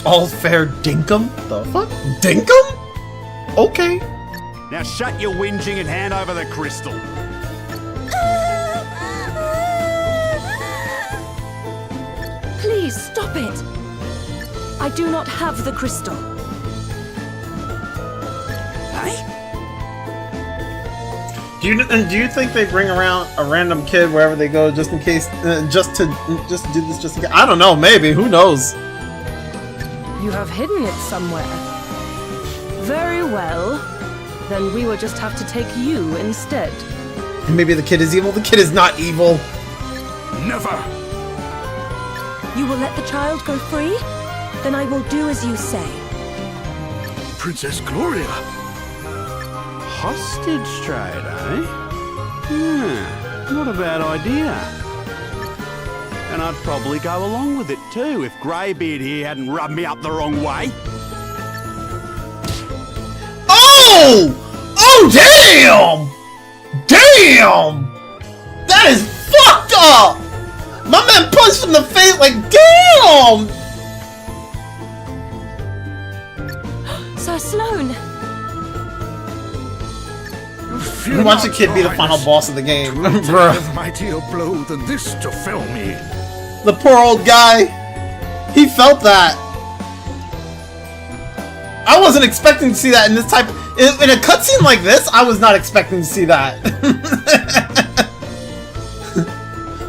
all fair dinkum. The fuck, dinkum? Okay. Now shut your whinging and hand over the crystal. Please stop it! I do not have the crystal. Hey? Do you think they bring around a random kid wherever they go just in case, just to do this just in case? I don't know. Maybe. Who knows? You have hidden it somewhere. Very well. Then we will just have to take you instead. Maybe the kid is evil. The kid is not evil. Never. You will let the child go free? Then I will do as you say. Princess Gloria. Hostage trade, eh? Not a bad idea. And I'd probably go along with it too if Greybeard here hadn't rubbed me up the wrong way. Oh! Oh, damn! Damn! That is fucked up! My man punched him in the face like, damn! Sir Sloane! Watch the kid be the final boss of the game. Bruh. A mightier blow than this to fell me. The poor old guy. He felt that. I wasn't expecting to see that in this type. In a cutscene like this, I was not expecting to see that.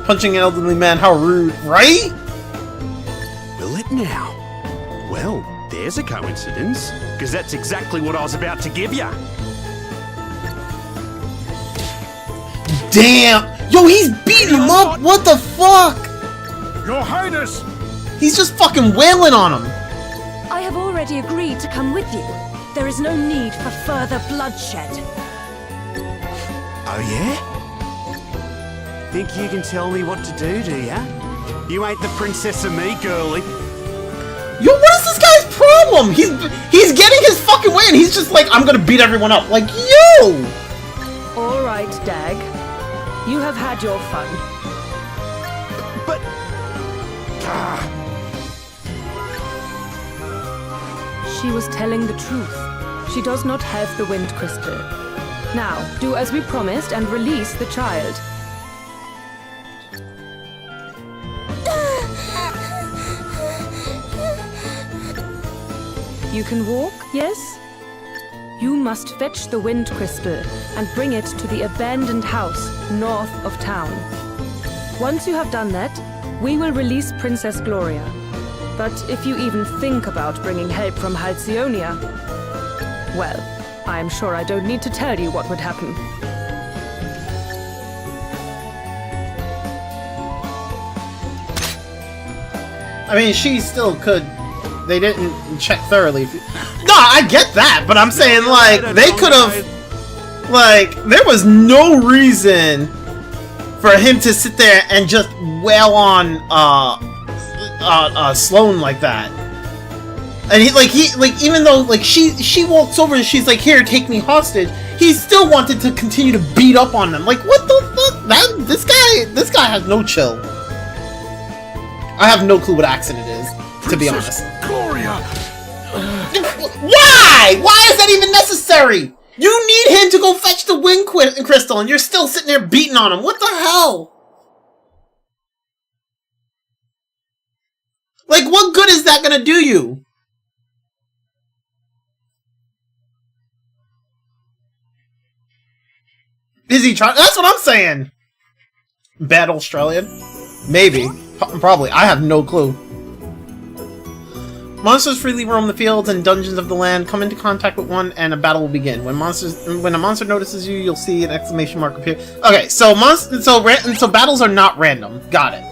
Punching an elderly man, how rude, right? Will it now? Well, there's a coincidence, because that's exactly what I was about to give you. Damn! Yo, he's beating him up! What the fuck? Your Highness! He's just fucking wailing on him! I have already agreed to come with you. There is no need for further bloodshed. Oh yeah? Think you can tell me what to do ya? You ain't the princess of me, girlie. Yo, what is this guy's problem? He's getting his fucking way and he's just like, I'm gonna beat everyone up. Like, yo! Alright, Dag. You have had your fun. But... She was telling the truth. She does not have the wind crystal. Now, do as we promised and release the child. You can walk, yes? You must fetch the wind crystal and bring it to the abandoned house north of town. Once you have done that, we will release Princess Gloria. But if you even think about bringing help from Halcyonia, well, I am sure I don't need to tell you what would happen. I mean, she still could. They didn't check thoroughly. No, I get that, but I'm saying, like, they could have. Like, there was no reason for him to sit there and just wail on Sloane like that. And even though like she walks over and she's like, "Here, take me hostage," he still wanted to continue to beat up on them. Like, what the fuck? This guy has no chill. I have no clue what accent it is, to be honest. Gloria! Why? Why is that even necessary? You need him to go fetch the wind crystal, and you're still sitting there beating on him. What the hell? Like, what good is that gonna do you? Is he trying? That's what I'm saying! Bad Australian? Maybe. Probably. I have no clue. Monsters freely roam the fields and dungeons of the land. Come into contact with one, and a battle will begin. When a monster notices you, you'll see an exclamation mark appear. Okay, so battles are not random. Got it.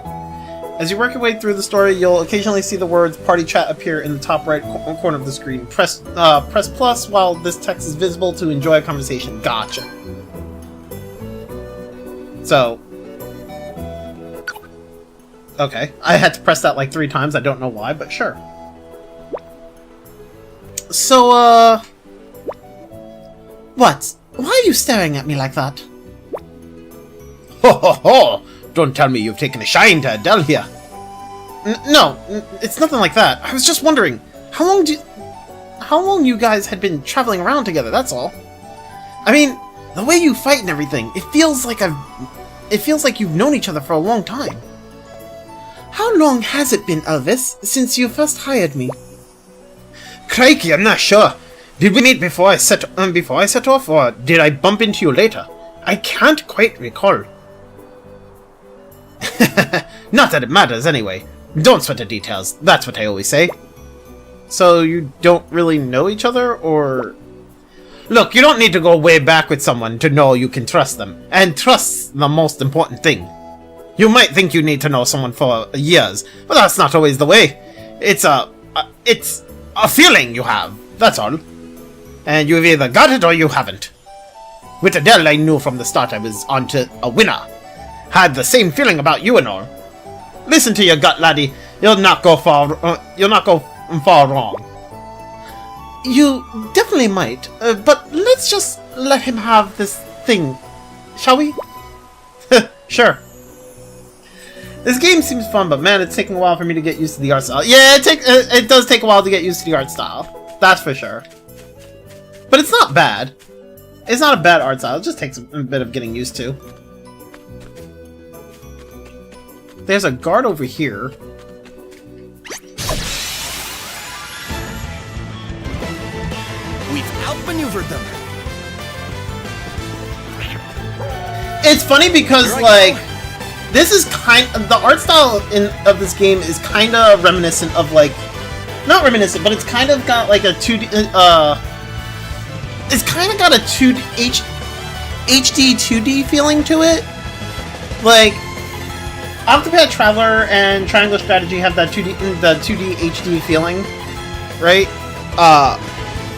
As you work your way through the story, you'll occasionally see the words "Party Chat" appear in the top right corner of the screen. Press plus while this text is visible to enjoy a conversation. Gotcha. So, okay, I had to press that like 3 times. I don't know why, but sure. So, what? Why are you staring at me like that? Ho ho ho! Don't tell me you've taken a shine to Adele here. No, it's nothing like that. I was just wondering, how long you guys had been traveling around together, that's all. I mean, the way you fight and everything, it feels like you've known each other for a long time. How long has it been, Elvis, since you first hired me? Crikey, I'm not sure. Did we meet before I set off, or did I bump into you later? I can't quite recall. Not that it matters, anyway. Don't sweat the details. That's what I always say. So you don't really know each other, or... Look, you don't need to go way back with someone to know you can trust them. And trust's the most important thing. You might think you need to know someone for years, but that's not always the way. It's a feeling you have, that's all. And you've either got it or you haven't. With Adele, I knew from the start I was onto a winner. Had the same feeling about you and all. Listen to your gut, laddie. You'll not go far wrong. You definitely might, but let's just let him have this thing, shall we? Sure. This game seems fun, but man, it's taking a while for me to get used to the art style. Yeah, it does take a while to get used to the art style. That's for sure. But it's not bad. It's not a bad art style. It just takes a bit of getting used to. There's a guard over here. We've outmaneuvered them. It's funny because, like, this is the art style of this game is kind of reminiscent of, like, not reminiscent, but it's kind of got like a 2D, it's kind of got a HD 2D feeling to it. Like, Octopath Traveler and Triangle Strategy have that 2D HD feeling, right?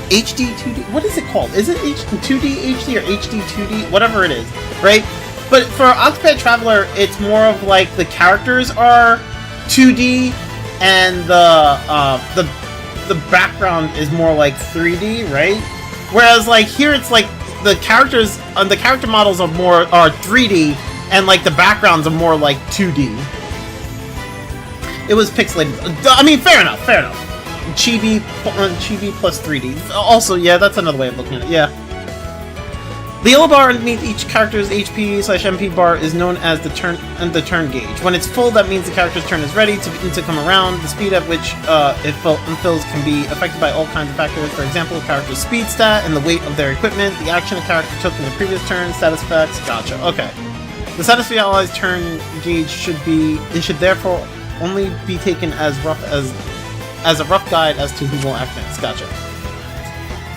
HD 2D, what is it called? Is it 2D HD or HD 2D? Whatever it is, right? But for Octopath Traveler, it's more of like the characters are 2D and the background is more like 3D, right? Whereas like here, it's like the characters, the character models are 3D, and like the backgrounds are more like 2D. It was pixelated. I mean, fair enough. Chibi plus 3D. Also, yeah, that's another way of looking at it. Yeah. The yellow bar underneath each character's HP/MP bar is known as the turn gauge. When it's full, that means the character's turn is ready to come around. The speed at which it fills can be affected by all kinds of factors. For example, a character's speed stat and the weight of their equipment, the action a character took in the previous turn, status effects. Gotcha. Okay. The status of the allies' turn gauge should therefore only be taken as a rough guide as to who will act next. Gotcha.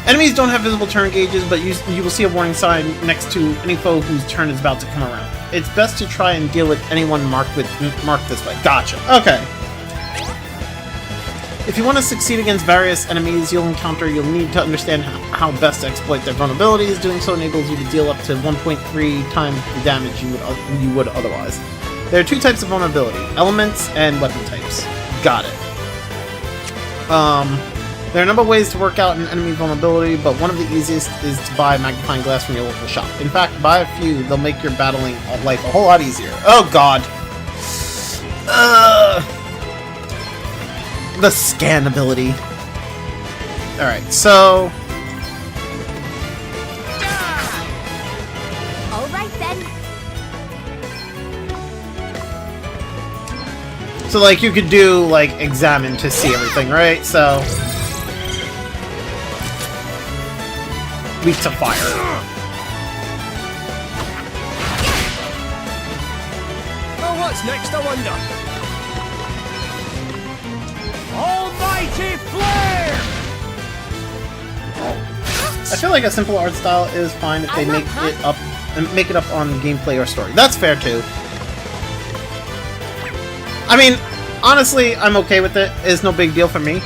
Enemies don't have visible turn gauges, but you will see a warning sign next to any foe whose turn is about to come around. It's best to try and deal with anyone marked this way. Gotcha. Okay. If you want to succeed against various enemies you'll encounter, you'll need to understand how best to exploit their vulnerabilities. Doing so enables you to deal up to 1.3 times the damage you would otherwise. There are 2 types of vulnerability: elements and weapon types. Got it. There are a number of ways to work out an enemy vulnerability, but one of the easiest is to buy magnifying glass from your local shop. In fact, buy a few, they'll make your battling life a whole lot easier. Oh god! The scan ability. Alright, so... Alright then. So, like, you could do, like, examine to see everything, right? So... weak to fire. What's next, I wonder? Almighty flare! I feel like a simple art style is fine if they make it up on gameplay or story. That's fair too. I mean, honestly, I'm okay with it. It's no big deal for me.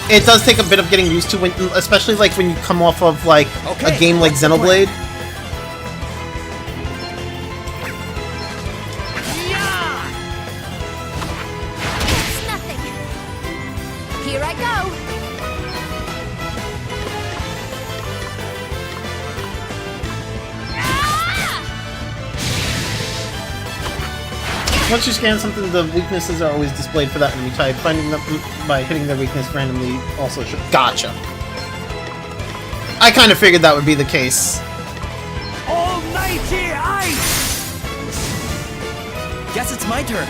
It does take a bit of getting used to, when, especially like when you come off of like a game like Xenoblade. It's nothing. Here I go. Once you scan something, the weaknesses are always displayed for that enemy type. Finding them by hitting their weakness randomly also should. Gotcha. I kind of figured that would be the case. Almighty ice! Guess it's my turn.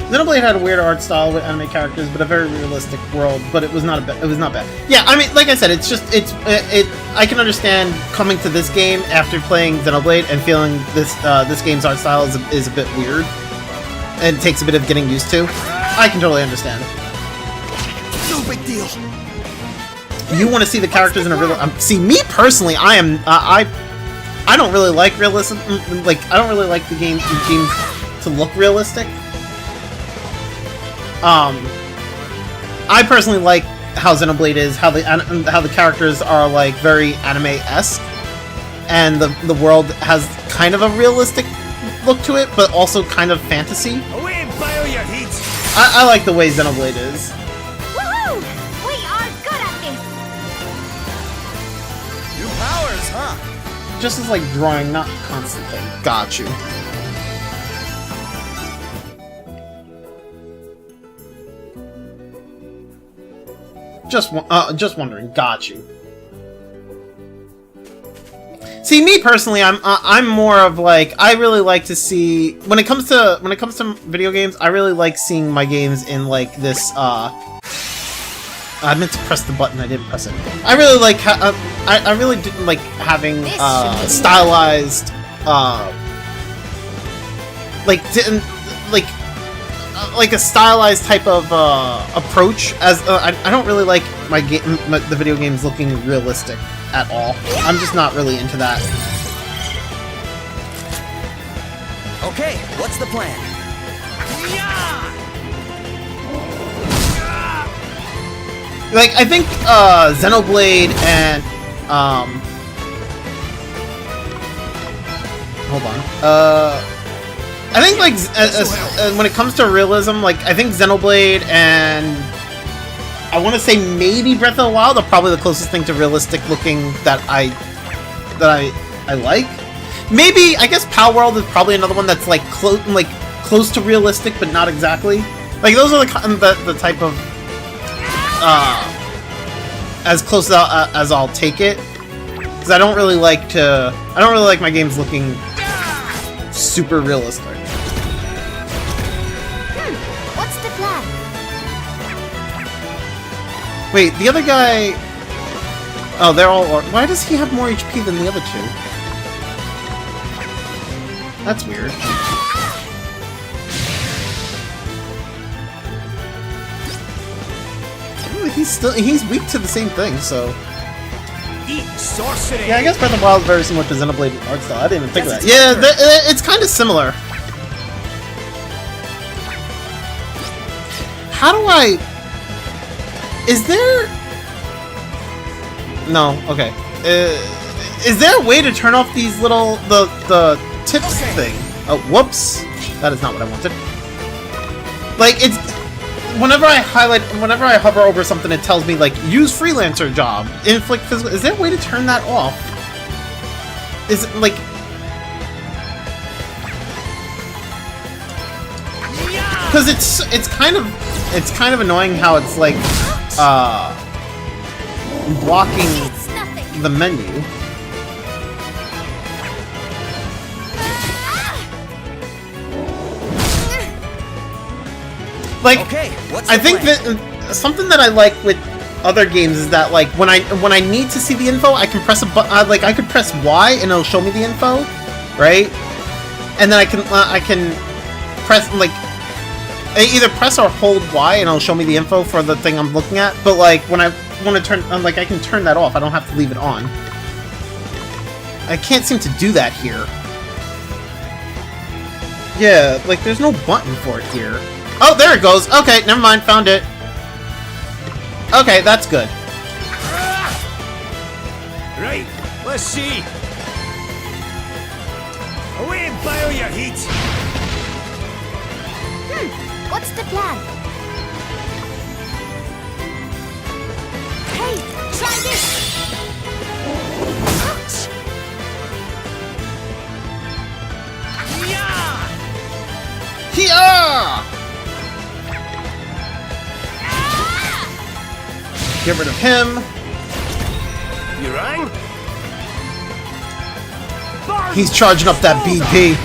Xenoblade had a weird art style with anime characters, but a very realistic world. But it was not it was not bad. Yeah, I mean, like I said, it's just I can understand coming to this game after playing Xenoblade and feeling this game's art style is a bit weird, and it takes a bit of getting used to. I can totally understand. No big deal. You want to see the characters in a real. See, me personally, I don't really like realism. Like, I don't really like the games to look realistic. I personally like how Xenoblade is, how the characters are like very anime-esque, and the world has kind of a realistic look to it, but also kind of fantasy. Away and bio your heat! I like the way Xenoblade is. Woohoo! We are good at this. New powers, huh? Just as like drawing, not constantly. Got you. Just wondering. Got you. See, me personally, I'm more of like, I really like to see when it comes to video games. I really like seeing my games in like this. I meant to press the button. I didn't press it. I really like. I really didn't like having stylized. Like a stylized type of approach. As I don't really like the video games looking realistic at all. I'm just not really into that. Okay, what's the plan? Like, I think Xenoblade and hold on. I think like when it comes to realism, like I think Xenoblade and I want to say maybe Breath of the Wild are probably the closest thing to realistic looking that I like. Maybe I guess Pal World is probably another one that's like close to realistic, but not exactly. Like those are the type of as close as I'll take it, because I don't really like my games looking super realistic. What's the plan? Wait, the other guy. Oh, they're all. Why does he have more HP than the other two? That's weird. He's weak to the same thing, so. Eat sorcery. Yeah, I guess Breath of the Wild is very similar to Xenoblade art style. I didn't even think of that. Yeah, it's kind of similar. How do I? Is there? No. Okay. Is there a way to turn off these little the tips thing? Oh, whoops! That is not what I wanted. Like it's. Whenever I hover over something, it tells me, like, use freelancer job, inflict physical... Is there a way to turn that off? Is it, like... Because it's kind of annoying how it's, like, blocking the menu. Like, okay, I think that something that I like with other games is that, like, when I need to see the info, I can press a button. Like, I could press Y and it'll show me the info. right? And then I can press, like, either press or hold Y and it'll show me the info for the thing I'm looking at, but like when I want to turn, like, I can turn that off. I don't have to leave it on. I can't seem to do that here. Yeah, like there's no button for it here. Oh, there it goes. Okay, never mind, found it. Okay, that's good. Right, let's see. Away and boil your heat. What's the plan? Hey, try this! Ouch! Hiya! Get rid of him. You rang? He's charging up that BP.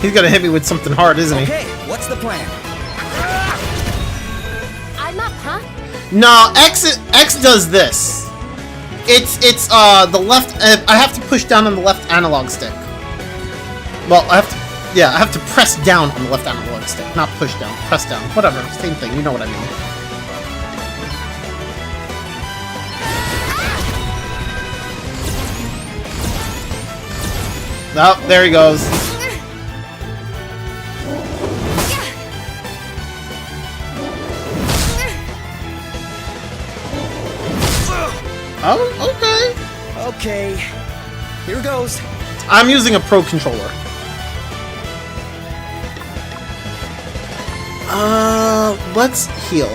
He's gonna hit me with something hard, isn't he? Okay, what's the plan? I'm up, huh? No, X does this. It's the left. I have to push down on the left analog stick. Well, I have to press down on the left analog stick, not push down. Press down, whatever, same thing. You know what I mean. Oh, there he goes. Oh, okay. Okay, here goes. I'm using a Pro Controller. Let's heal.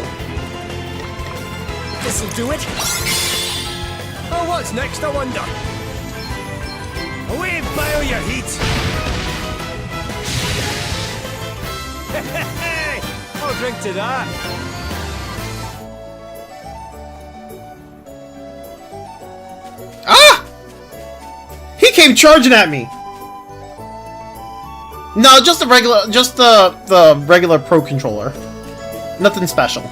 This'll do it. Oh, what's next, I wonder? Away and boil your heat. Hey, I'll drink to that. Ah! He came charging at me. No, just the regular Pro Controller. Nothing special.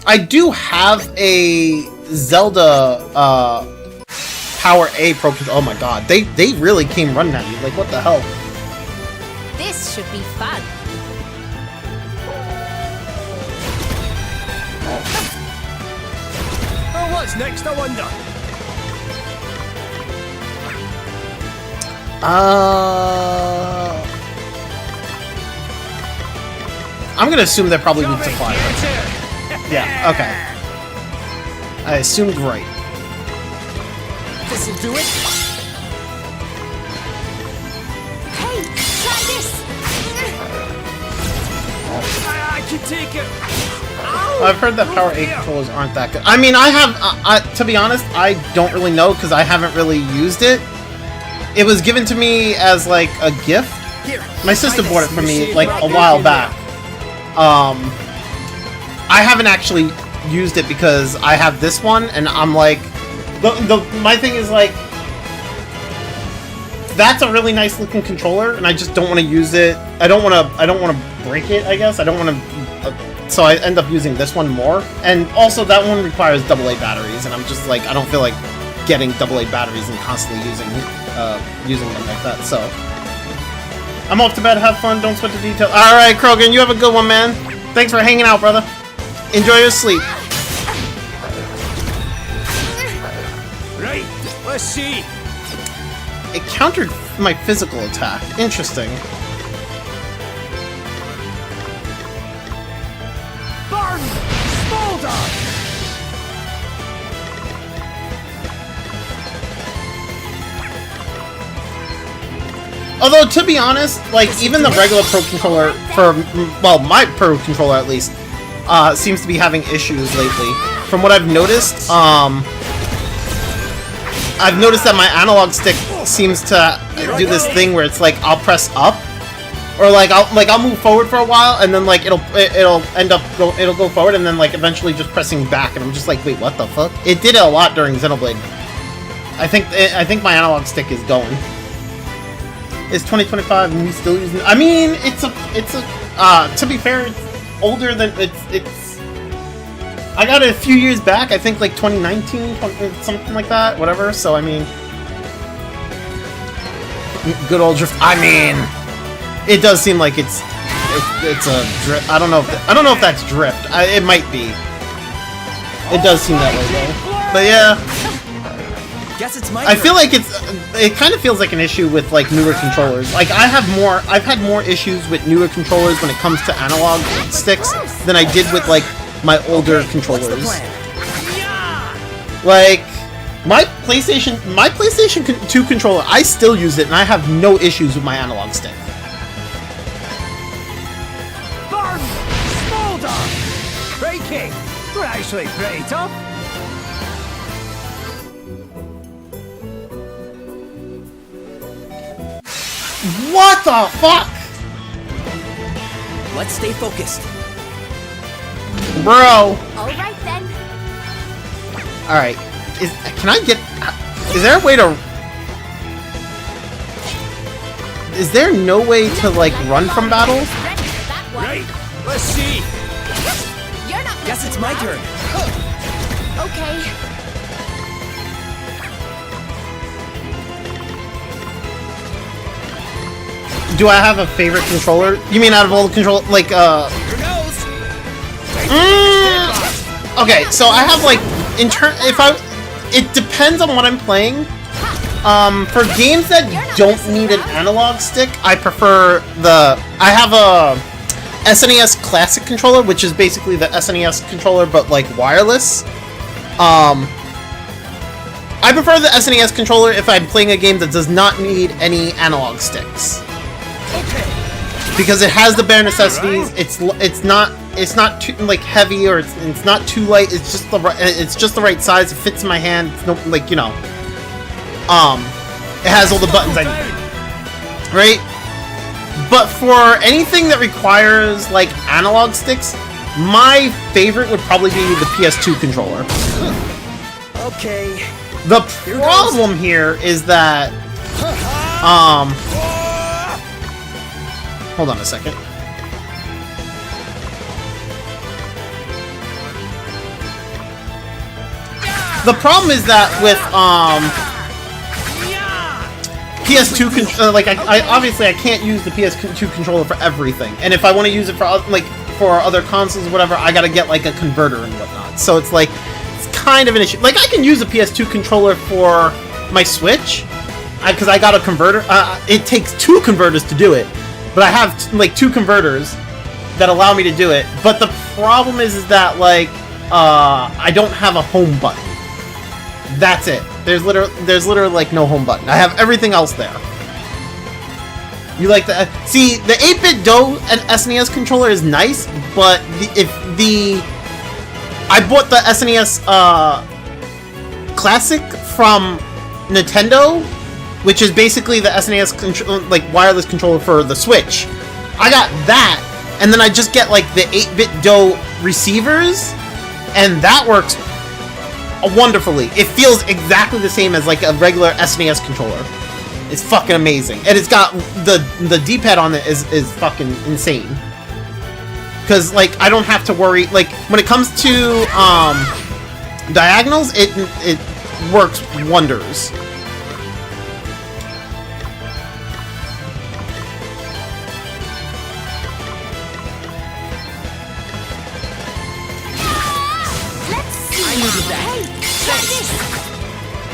I do have a Zelda Power A Pro Controller. Oh my god, they really came running at me. Like, what the hell? This should be fun. Oh, what's next, I wonder? I'm gonna assume they probably need supply. Yeah, okay. I assumed right. This'll do it. Hey, try this! I can take it. I've heard that Power 8 controllers aren't that good. I mean, I have, to be honest, I don't really know because I haven't really used it. It was given to me as, like, a gift. My sister bought it for me, like, a while back. I haven't actually used it because I have this one, and I'm like... my thing is, like... That's a really nice looking controller, and I just don't want to use it. I don't want to break it, I guess. I don't want to... so I end up using this one more. And also, that one requires AA batteries, and I'm just like, I don't feel like getting AA batteries and constantly using them like that, so... I'm off to bed, have fun, don't sweat the details. Alright, Krogan, you have a good one, man. Thanks for hanging out, brother. Enjoy your sleep. Right, let's see. It countered my physical attack. Interesting. Burn! Smolder! Although, to be honest, like, even the regular Pro Controller, well, my Pro Controller at least, seems to be having issues lately. From what I've noticed, I've noticed that my analog stick seems to do this thing where it's like, I'll press up, or like, I'll move forward for a while, and then like, it'll go forward, and then like, eventually just pressing back, and I'm just like, wait, what the fuck? It did it a lot during Xenoblade. I think my analog stick is going. It's 2025 and we still using. I mean, it's a. To be fair, it's older than it's. I got it a few years back. I think like 2019, something like that. Whatever. So I mean, good old drift. I mean, it does seem like it's a drift. I don't know if that's drift. It might be. It does seem that way though. But yeah. Guess it's my I feel like it kind of feels like an issue with like newer controllers. Like I've had more issues with newer controllers when it comes to analog sticks than I did with like my older controllers. Like my PlayStation 2 controller, I still use it and I have no issues with my analog stick. Burn! Smolder! Breaking! We're actually pretty tough. What the fuck? Let's stay focused. Bro. Alright then. Alright. Can I get... Is there a way to... Is there no way to, like, run from battles? Right. Let's see. You're not. Guess it's my turn. Okay. Do I have a favorite controller? You mean out of all the control... Like, Okay, so I have, like... It depends on what I'm playing. For games that don't need an analog stick, I prefer the... I have a SNES Classic controller, which is basically the SNES controller, but, like, wireless. I prefer the SNES controller if I'm playing a game that does not need any analog sticks. Because it has the bare necessities. It's not too like heavy or it's not too light. It's just the right size. It fits in my hand. It's no like you know. It has all the buttons I need. Right? But for anything that requires like analog sticks, my favorite would probably be the PS2 controller. Okay. The problem here is that hold on a second. The problem is that with PS2 like I obviously I can't use the PS2 controller for everything, and if I want to use it for like for other consoles or whatever, I gotta get like a converter and whatnot. So it's like it's kind of an issue. Like I can use a PS2 controller for my Switch because I got a converter. It takes 2 converters to do it. But I have like 2 converters that allow me to do it. But the problem is that like I don't have a home button. That's it. There's literally like no home button. I have everything else there. You like the see the 8-bit Do and SNES controller is nice, but I bought the SNES Classic from Nintendo, which is basically the SNES like wireless controller for the Switch. I got that, and then I just get like the 8-bit Do receivers, and that works wonderfully. It feels exactly the same as like a regular SNES controller. It's fucking amazing, and it's got the D-pad on it is fucking insane. Because like I don't have to worry like when it comes to diagonals, it works wonders.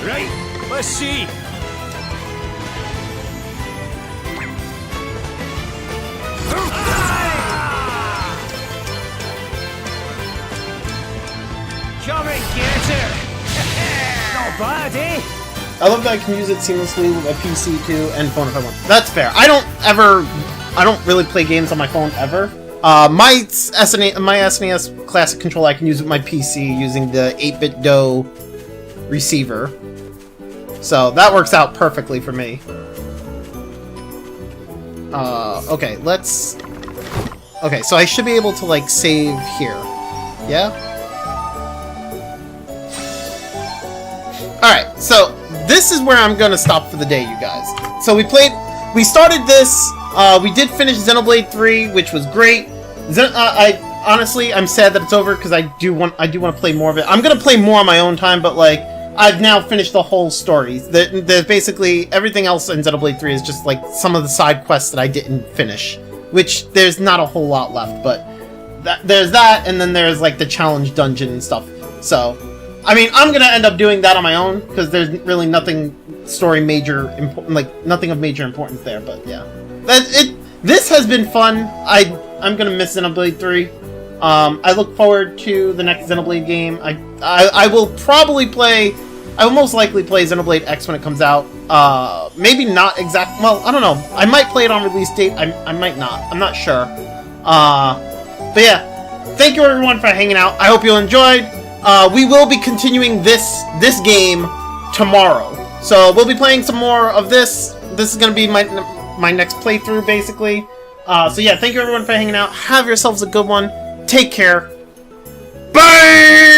Right, let's see. Come and get her. Not bad, eh? I love that I can use it seamlessly with my PC too and phone if I want. That's fair. I don't really play games on my phone ever. My SNES Classic controller I can use with my PC using the 8-bit Do receiver. So that works out perfectly for me. Okay, let's... Okay, so I should be able to, like, save here. Yeah? Alright, so this is where I'm gonna stop for the day, you guys. So we played we started this. We did finish Xenoblade 3, which was great. I'm sad that it's over because I do want to play more of it. I'm gonna play more on my own time, but like I've now finished the whole story. There's basically everything else in Xenoblade 3 is just like some of the side quests that I didn't finish, which there's not a whole lot left. But there's that, and then there's like the challenge dungeon and stuff. So, I mean, I'm gonna end up doing that on my own because there's really nothing nothing of major importance there. But yeah, this has been fun. I'm gonna miss Xenoblade 3. I look forward to the next Xenoblade game. I will most likely play Xenoblade X when it comes out. Maybe not exact. Well, I don't know. I might play it on release date. I might not. I'm not sure. But yeah, thank you everyone for hanging out. I hope you enjoyed. We will be continuing this game tomorrow. So we'll be playing some more of this. This is gonna be my next playthrough, basically. So yeah, thank you everyone for hanging out. Have yourselves a good one. Take care. Bye!